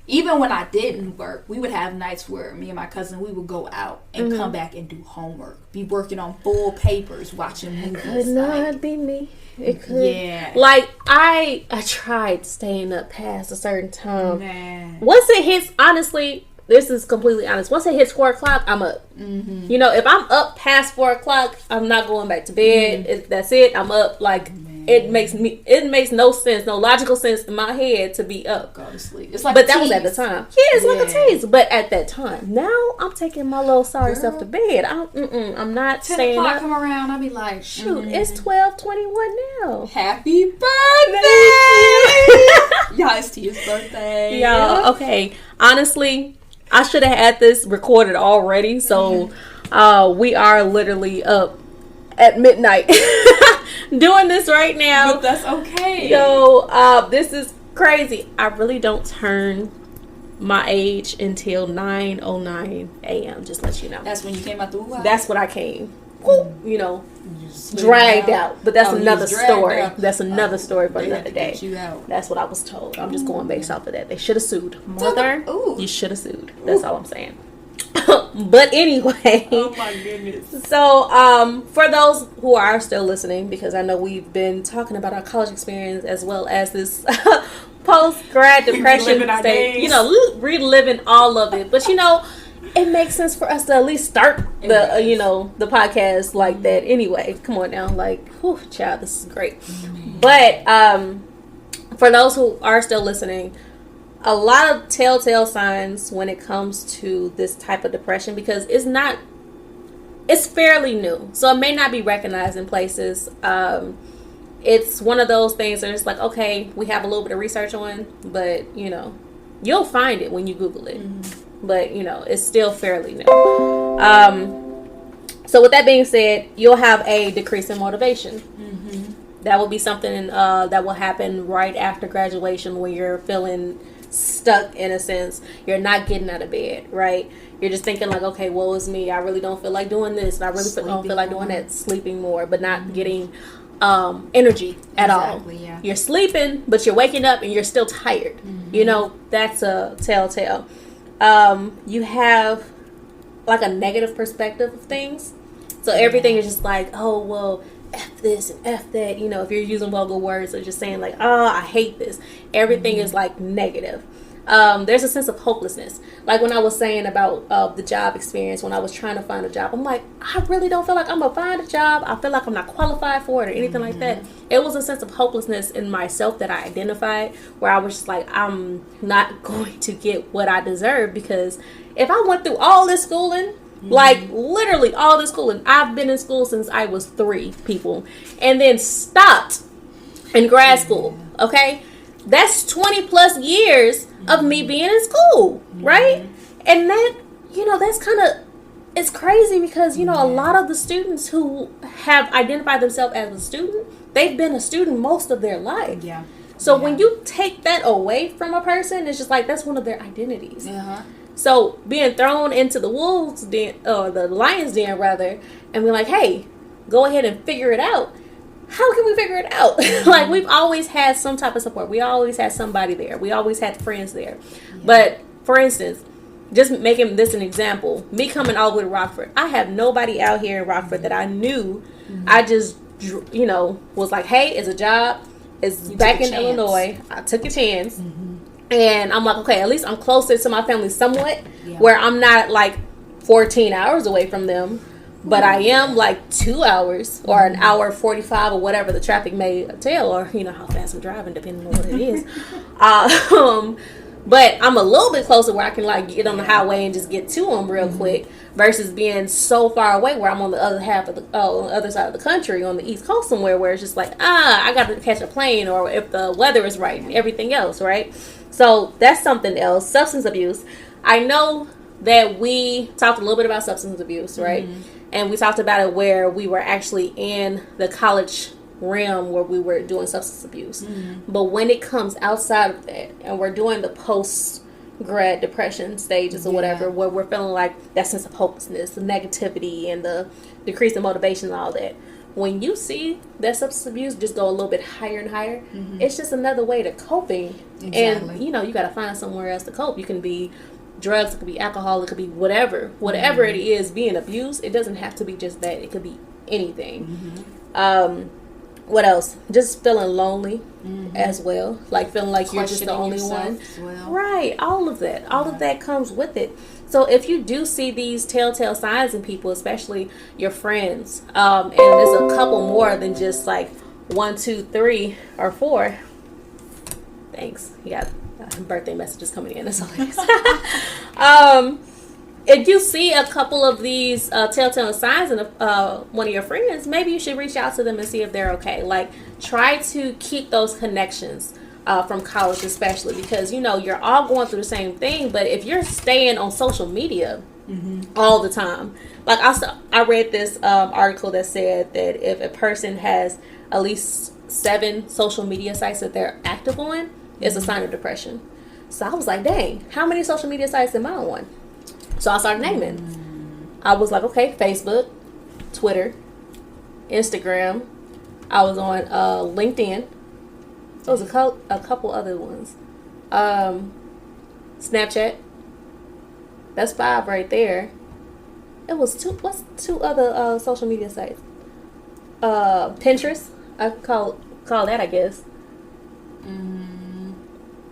even when I didn't work, we would have nights where me and my cousin, we would go out and come back and do homework. Be working on full papers, watching movies. It could not be me. It could. Yeah. Like, I tried staying up past a certain time. Man. Once it hits, honestly, this is completely honest. Once it hits 4 o'clock, I'm up. You know, if I'm up past 4 o'clock, I'm not going back to bed. That's it. I'm up. Like, it makes no sense, no logical sense in my head to be up. Go to sleep. It's like, but that was at the time. Yeah, it's like a tease. But at that time, now I'm taking my little sorry self to bed. I'm not 10 staying o'clock up. come around, I'll be like, shoot, it's 12:21 now. Happy birthday! Y'all, it's Tia's birthday. Y'all, okay. Honestly, I should have had this recorded already. So we are literally up at midnight doing this right now. But that's okay. Yo, this is crazy. I really don't turn my age until 9:09 a.m. Just let you know. That's when you came out the womb. That's when I came. You know, dragged out. But that's another story. That's another story for another day. That's what I was told. I'm just going based off of that. They should have sued. Mother, you should have sued. That's all I'm saying. But anyway. Oh my goodness. So, for those who are still listening, because I know we've been talking about our college experience as well as this post-grad depression state. You know, reliving all of it. But, you know, it makes sense for us to at least start the, the podcast like that anyway. Come on now. Like, whew, child, this is great. But, for those who are still listening, a lot of telltale signs when it comes to this type of depression, because it's fairly new. So it may not be recognized in places. It's one of those things that it's like, okay, we have a little bit of research on, but, you'll find it when you Google it. But, it's still fairly new. So with that being said, you'll have a decrease in motivation. That will be something that will happen right after graduation when you're feeling stuck in a sense. You're not getting out of bed, right? You're just thinking like, okay, woe is me. I really don't feel like doing this. And I really don't feel like doing that. Sleeping more, but not getting energy at all. Yeah. You're sleeping, but you're waking up and you're still tired. That's a telltale. You have like a negative perspective of things. So everything is just like, oh, well, F this and F that, if you're using vulgar words or just saying like, oh, I hate this. Everything is like negative. there's a sense of hopelessness. Like when I was saying about the job experience, when I was trying to find a job, I'm like, I really don't feel like I'm going to find a job. I feel like I'm not qualified for it or anything like that. It was a sense of hopelessness in myself that I identified, where I was just like, I'm not going to get what I deserve, because if I went through all this schooling, like literally all this schooling, I've been in school since I was 3, people, and then stopped in grad school, okay? That's 20 plus years of me being in school, right? And that, that's kind of, it's crazy because, a lot of the students who have identified themselves as a student, they've been a student most of their life. Yeah. So when you take that away from a person, it's just like, that's one of their identities. So being thrown into the wolves den, or the lion's den rather, and be like, hey, go ahead and figure it out. How can we figure it out? Like, we've always had some type of support. We always had somebody there. We always had friends there. But for instance, just making this an example, me coming all the way to Rockford, I have nobody out here in Rockford that I knew. I just, was like, hey, it's a job. It's back in Illinois. I took a chance. And I'm like, okay, at least I'm closer to my family somewhat, where I'm not like 14 hours away from them, but I am like 2 hours or an hour 45 or whatever the traffic may tell, or how fast I'm driving, depending on what it is. But I'm a little bit closer where I can like get on the highway and just get to them real quick, versus being so far away where I'm on the other half of on the other side of the country, on the East Coast somewhere, where it's just like, I got to catch a plane, or if the weather is right and everything else, right? So that's something else. Substance abuse. I know that we talked a little bit about substance abuse, right? And we talked about it where we were actually in the college realm where we were doing substance abuse. But when it comes outside of that, and we're doing the post-grad depression stages or whatever, where we're feeling like that sense of hopelessness, the negativity, and the decrease in motivation and all that, when you see that substance abuse just go a little bit higher and higher, it's just another way to coping. And, you got to find somewhere else to cope. You can be drugs, it could be alcohol, it could be whatever it is being abused. It doesn't have to be just that. It could be anything. What else? Just feeling lonely as well. Like feeling like you're just the only one. Well. Right. All of that. All of that comes with it. So if you do see these telltale signs in people, especially your friends, and there's a couple more than just like 1, 2, 3, or 4. Thanks. You got birthday messages coming in. That's all it is. If you see a couple of these telltale signs in one of your friends, maybe you should reach out to them and see if they're okay. Like, try to keep those connections from college, especially because, you're all going through the same thing. But if you're staying on social media all the time, like I read this article that said that if a person has at least 7 social media sites that they're active on, it's a sign of depression. So I was like, dang, how many social media sites am I on? So I started naming. I was like, okay, Facebook, Twitter, Instagram. I was on LinkedIn. There was a couple other ones. Snapchat. That's 5 right there. It was 2. What's 2 other social media sites? Pinterest. I call that, I guess.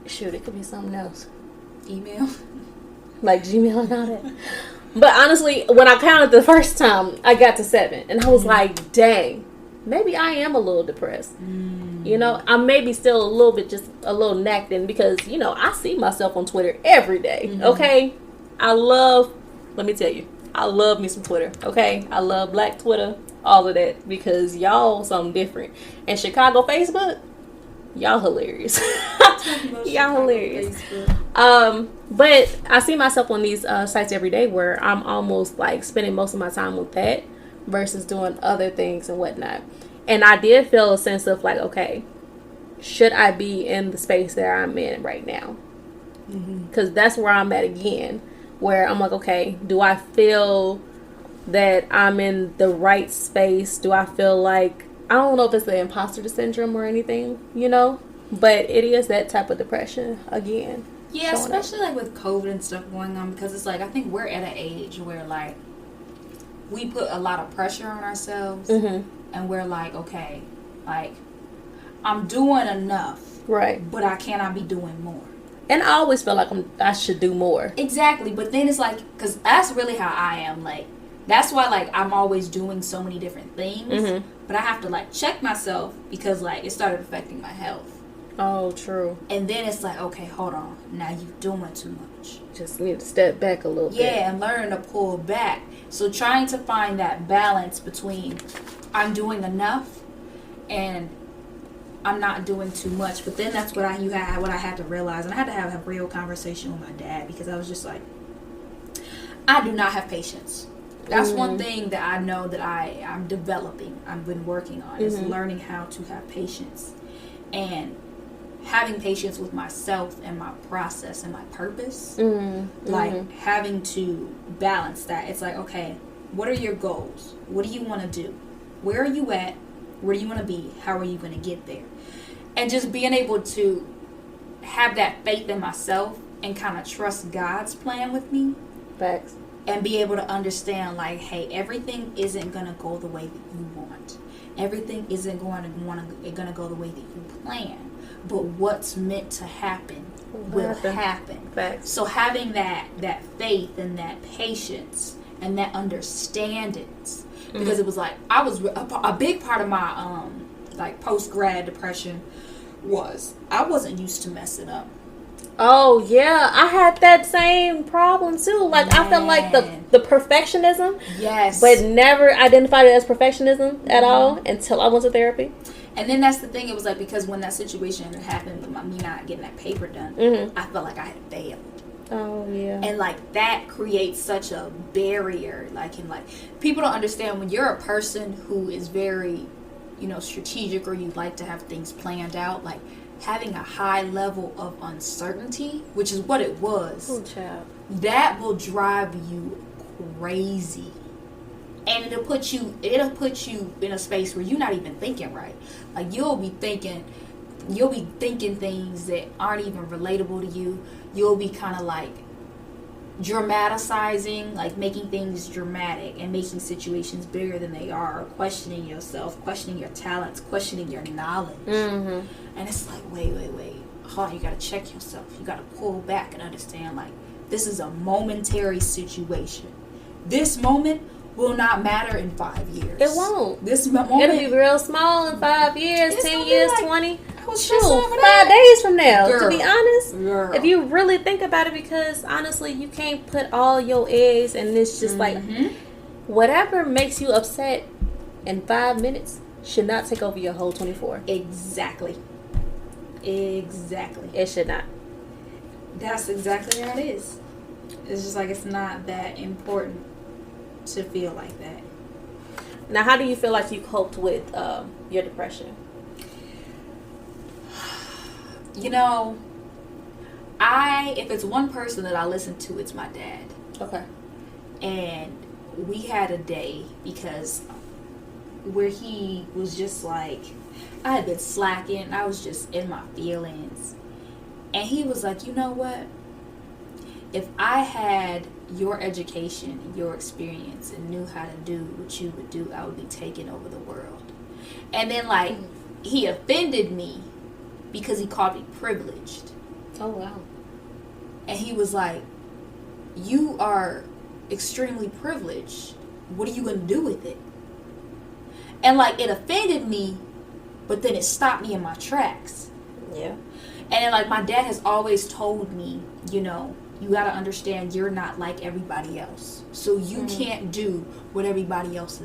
Shoot, it could be something else. Email. Like Gmail and all that. But honestly, when I counted the first time, I got to 7. And I was like, dang, maybe I am a little depressed. I may be still a little bit, just a little knacked in, because, I see myself on Twitter every day. Okay? Let me tell you, I love me some Twitter. Okay? I love Black Twitter, all of that, because y'all something different. And Chicago Facebook, y'all hilarious. Y'all hilarious. But I see myself on these sites every day where I'm almost like spending most of my time with that versus doing other things and whatnot. And I did feel a sense of like, okay, should I be in the space that I'm in right now? Because that's where I'm at again, where I'm like, okay, do I feel that I'm in the right space? Do I feel like, I don't know if it's the imposter syndrome or anything, but it is that type of depression again. Yeah, especially like with COVID and stuff going on, because it's like, I think we're at an age where like we put a lot of pressure on ourselves, and we're like, okay, like I'm doing enough, right? But I cannot be doing more. And I always feel like I should do more. Exactly. But then it's like, because that's really how I am. Like, that's why, like, I'm always doing so many different things. But I have to, like, check myself because, like, it started affecting my health. Oh, true. And then it's like, okay, hold on. Now you're doing too much. Just need to step back a little bit. Yeah, and learn to pull back. So trying to find that balance between I'm doing enough and I'm not doing too much. But then that's what I had to realize. And I had to have a real conversation with my dad because I was just like, I do not have patience. That's one thing that I know that I'm developing. I've been working on is learning how to have patience. And having patience with myself and my process and my purpose. Like having to balance that. It's like, okay, what are your goals? What do you want to do? Where are you at? Where do you want to be? How are you going to get there? And just being able to have that faith in myself and kind of trust God's plan with me. Facts. And be able to understand, like, hey, everything isn't going to go the way that you want. Everything isn't going to go the way that you plan. But what's meant to happen will happen. Facts. So having that faith and that patience and that understanding, because it was like, I was a big part of my like post-grad depression was I wasn't used to messing up. Oh yeah, I had that same problem too. Like I felt like the perfectionism, yes, but never identified it as perfectionism at all until I went to therapy. And then that's the thing. It was like because when that situation happened with me not getting that paper done, I felt like I had failed. Oh yeah. And like that creates such a barrier. Like in like people don't understand when you're a person who is very, strategic or you like to have things planned out. Like having a high level of uncertainty, which is what it was. Oh, child. That will drive you crazy. And it'll put you in a space where you're not even thinking right. Like you'll be thinking things that aren't even relatable to you. You'll be kind of like dramatizing, like making things dramatic and making situations bigger than they are, questioning yourself, questioning your talents, questioning your knowledge. And it's like, wait, hold on, you gotta check yourself. You gotta pull back and understand, like, this is a momentary situation. This moment will not matter in 5 years. It won't. This moment, it'll be real small in 5 years, 10 years, like, 20. Shoot, 5 days from now. Girl. To be honest, Girl. if you really think about it, because honestly, you can't put all your eggs, and it's just like whatever makes you upset in 5 minutes should not take over your whole 24. Exactly. It should not. That's exactly how it is. It's just like it's not that important to feel like that. Now, how do you feel like you coped with your depression? If it's one person that I listen to, it's my dad. Okay. And we had a day because where he was just like, I had been slacking. I was just in my feelings. And he was like, you know what? If I had your education, your experience, and knew how to do what you would do, I would be taking over the world. And then, like, he offended me because he called me privileged. Oh, wow. And he was like, you are extremely privileged. What are you going to do with it? And, like, it offended me, but then it stopped me in my tracks. Yeah. And then, like, my dad has always told me, you got to understand you're not like everybody else. So you can't do what everybody else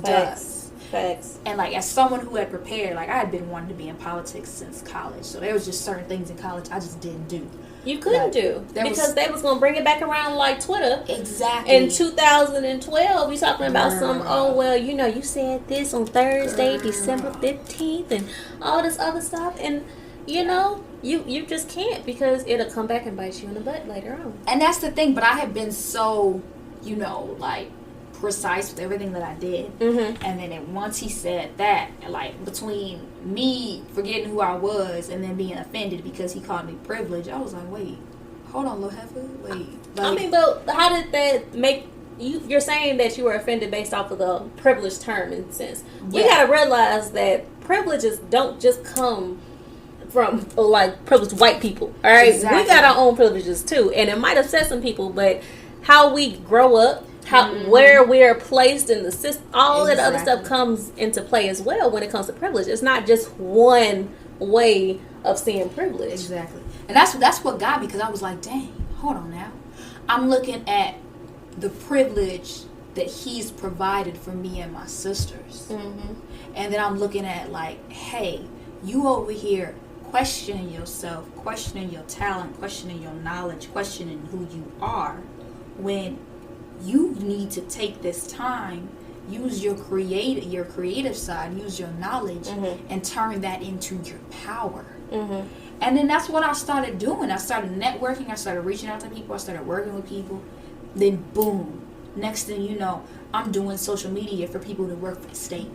does. Facts. And, like, as someone who had prepared, like, I had been wanting to be in politics since college. So there was just certain things in college I just didn't do. You couldn't do. Because they was going to bring it back around like Twitter. Exactly. In 2012, you talking about you said this on Thursday, December 15th, and all this other stuff. And, you just can't, because it'll come back and bite you in the butt later on. And that's the thing. But I have been so, precise with everything that I did. And then once he said that, like, between me forgetting who I was and then being offended because he called me privileged, I was like, wait, hold on, little heifer, wait. Like, but how did that make you're saying that you were offended based off of the privileged term, in a sense. We gotta realize that privileges don't just come from like privileged white people. All right, Exactly. we got our own privileges too, and it might upset some people, but how we grow up, how where we're placed in the system, all that other stuff comes into play as well when it comes to privilege. It's not just one way of seeing privilege. Exactly. And that's what got me, because I was like, dang, hold on now. I'm looking at the privilege that he's provided for me and my sisters. And then I'm looking at like, hey, you over here questioning yourself, questioning your talent, questioning your knowledge, questioning who you are, when you need to take this time, use your creative side, use your knowledge, and turn that into your power. And then that's what I started doing. I started networking. I started reaching out to people. I started working with people. Then boom, next thing you know, I'm doing social media for people that work for the state.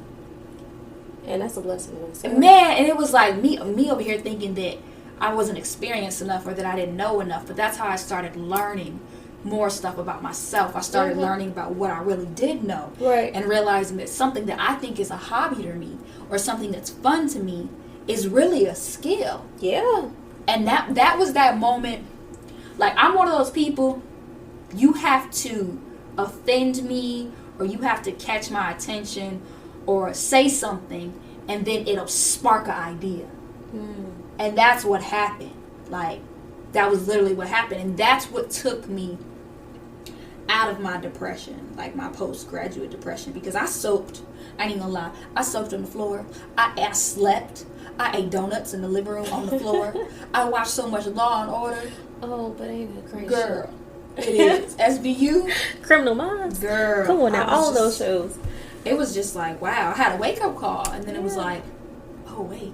And that's a blessing in itself. Man, and it was like me over here thinking that I wasn't experienced enough or that I didn't know enough. But that's how I started learning more stuff about myself. I started learning about what I really did know. Right. And realizing that something that I think is a hobby to me or something that's fun to me is really a skill. Yeah. And that was that moment. Like, I'm one of those people, you have to offend me or you have to catch my attention or say something, and then it'll spark an idea. And that's what happened. Like, that was literally what happened. And that's what took me out of my depression, like my postgraduate depression, because I soaked. I ain't even gonna lie. I soaked on the floor. I slept. I ate donuts in the living room on the floor. I watched so much Law and Order. Oh, but ain't it crazy? Girl, it is. SVU. Criminal Minds. Girl. Come on now, I was all those just- shows. It was just like, wow. I had a wake-up call. And then it was like, oh, wait.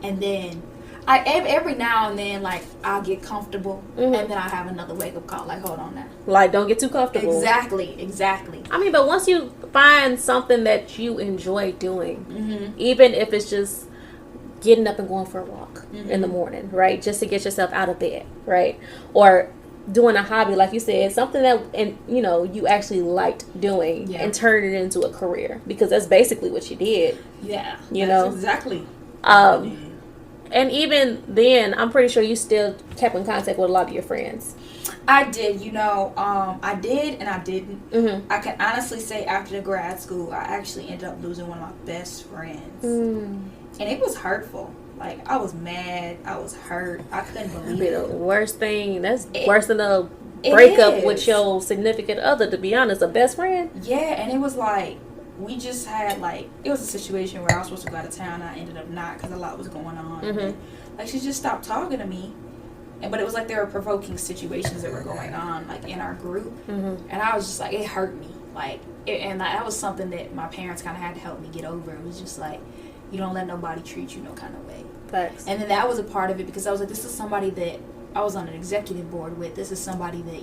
And then every now and then, like, I'll get comfortable. And then I have another wake-up call. Like, hold on now. Like, don't get too comfortable. Exactly. I mean, but once you find something that you enjoy doing, even if it's just getting up and going for a walk in the morning, right? Just to get yourself out of bed, right? Or doing a hobby, like you said, something that, and you know, you actually liked doing and turn it into a career, because that's basically what you did. Yeah. You know? Exactly. And even then, I'm pretty sure you still kept in contact with a lot of your friends. I did, I did and I didn't. I can honestly say after the grad school, I actually ended up losing one of my best friends. And it was hurtful. Like, I was mad. I was hurt. I couldn't believe Be the it. worst thing. That's worse than a breakup is. with your significant other, to be honest, a best friend. Yeah, and it was like, we just had, like, it was a situation where I was supposed to go out of town. And I ended up not because a lot was going on. And, like, she just stopped talking to me. But it was like there were provoking situations that were going on, like, in our group. And I was just like, it hurt me. Like, that was something that my parents kind of had to help me get over. It was just like, you don't let nobody treat you no kind of way. Facts. And then that was a part of it, because I was like, this is somebody that I was on an executive board with. This is somebody that,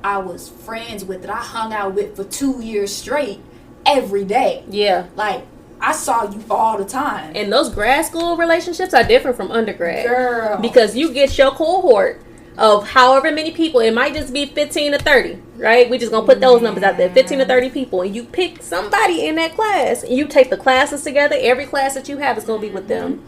I was friends with, that I hung out with for 2 years straight every day. Yeah. Like, I saw you all the time. And those grad school relationships are different from undergrad. Girl. Because you get your cohort of however many people. It might just be 15 to 30, right? We just going to put those numbers out there. 15 to 30 people. And you pick somebody in that class. And you take the classes together. Every class that you have is going to be with them.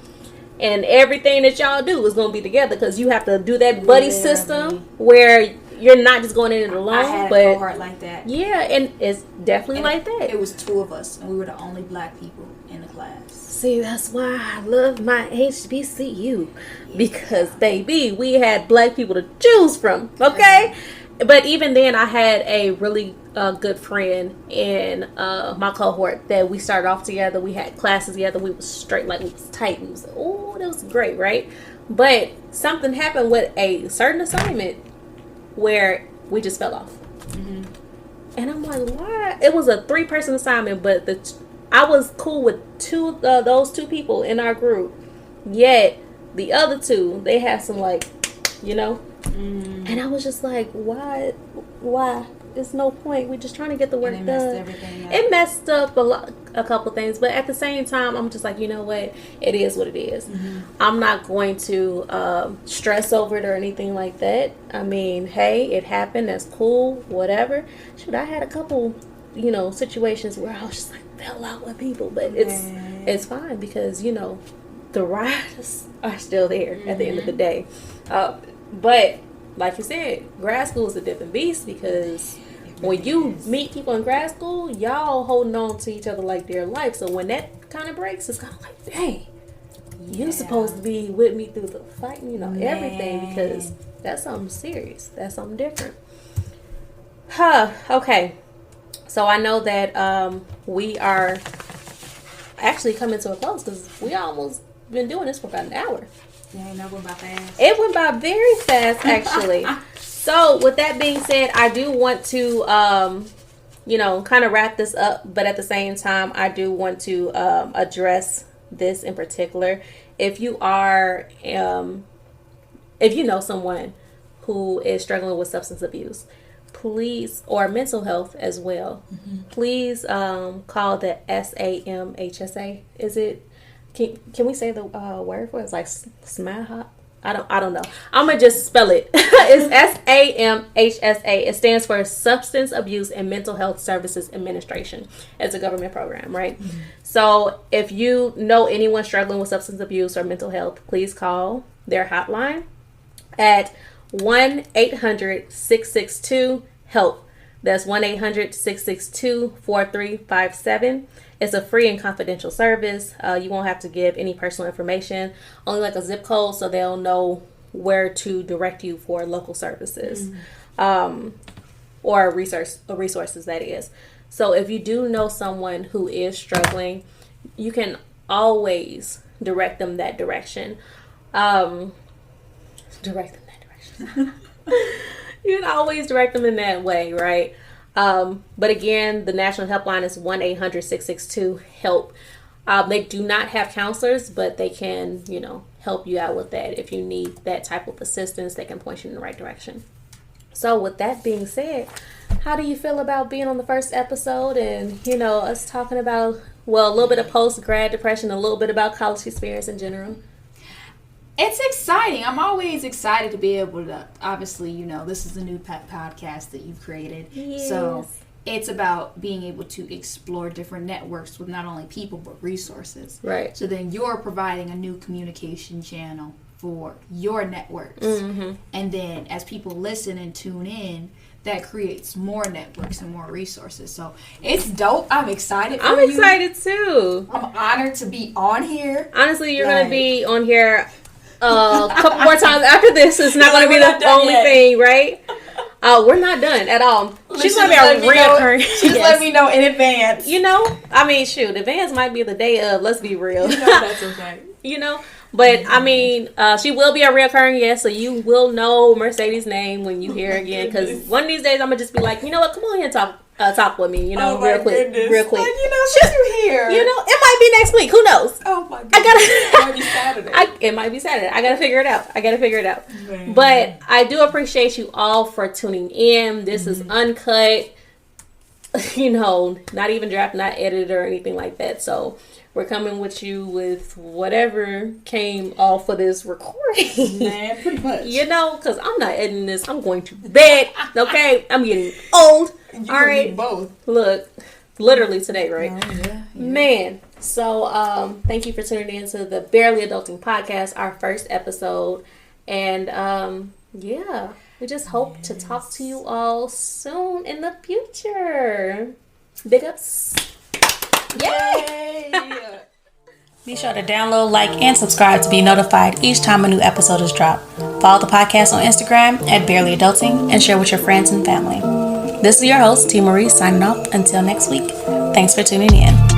And everything that y'all do is going to be together, because you have to do that buddy system where you're not just going in it alone. I had but a cohort like that. Yeah, and it's definitely And like that. It was 2 of us, and we were the only black people in the class. See, that's why I love my HBCU, because baby, we had black people to choose from. Okay, but even then, I had a really good friend in my cohort that we started off together. We had classes together. We was straight, like we was tight. We was that was great, right? But something happened with a certain assignment where we just fell off. And I'm like, why? It was a 3-person assignment, but I was cool with those 2 people in our group. Yet the other 2, they had some, like, and I was just like, why? There's no point. We're just trying to get the work And it done. messed everything up. It messed up a couple things, but at the same time, I'm just like, you know what? It is what it is. I'm not going to stress over it or anything like that. I mean, hey, it happened. That's cool. Whatever. Shoot, I had a couple, situations where I was just like fell out with people, but it's fine, because the rides are still there at the end of the day. But like you said, grad school is a different beast because when you meet people in grad school, y'all holding on to each other like their life. So when that kind of breaks, it's kind of like, dang, you're supposed to be with me through the fight, everything, because that's something serious. That's something different. Okay. So I know that we are actually coming to a close because we almost been doing this for about an hour. Yeah, that went by fast. It went by very fast, actually. So with that being said, I do want to, kind of wrap this up. But at the same time, I do want to address this in particular. If you are, if you know someone who is struggling with substance abuse, please, or mental health as well, please call the SAMHSA. Is it? Can we say the word for it? It's like SMAHA. I don't know. I'm gonna just spell it. It's SAMHSA. It stands for Substance Abuse and Mental Health Services Administration. It's a government program, right? Mm-hmm. So if you know anyone struggling with substance abuse or mental health, please call their hotline at 1-800-662-HELP. That's 1-800-662-4357. It's a free and confidential service. You won't have to give any personal information, only like a zip code, so they'll know where to direct you for local services, or resources, that is. So if you do know someone who is struggling, you can always direct them that direction. You can always direct them in that way, right? But again, the national helpline is 1-800-662-HELP. They do not have counselors, but they can, help you out with that. If you need that type of assistance, they can point you in the right direction. So with that being said, how do you feel about being on the first episode and, us talking about, a little bit of post-grad depression, a little bit about college experience in general? It's exciting. I'm always excited to be able to, obviously, this is a new podcast that you've created. Yes. So it's about being able to explore different networks with not only people, but resources. Right. So then you're providing a new communication channel for your networks. Mm-hmm. And then as people listen and tune in, that creates more networks and more resources. So it's dope. I'm excited for you. I'm excited too. I'm honored to be on here. Honestly, you're going to be on here a couple more times after this. It's not going to be the only thing, right? We're not done at all. She's going to be a reoccurring. Just let me know in advance. Advance might be the day of. Let's be real. That's okay. But she will be a reoccurring guest, so you will know Mercedes' name when you hear her again. Because one of these days I'm gonna just be like, you know what? Come on here and talk with me. Real quick. Like, since you're here, it might be next week. Who knows? Oh my goodness. It might be Saturday. It might be Saturday. I gotta figure it out. Man. But I do appreciate you all for tuning in. This is uncut. Not even drafted, not edited or anything like that. So we're coming with you with whatever came off of this recording. Man, pretty much. Because I'm not editing this. I'm going to bed. Okay? I'm getting old. You all right? need both. Look, literally today, right? Oh, yeah. Man. So, thank you for tuning in to the Barely Adulting Podcast, our first episode. And, we just hope to talk to you all soon in the future. Big ups. Yay! Be sure to download, like, and subscribe to be notified each time a new episode is dropped. Follow the podcast on Instagram at Barely Adulting and share with your friends and family. This is your host, T. Marie, signing off. Until next week, thanks for tuning in.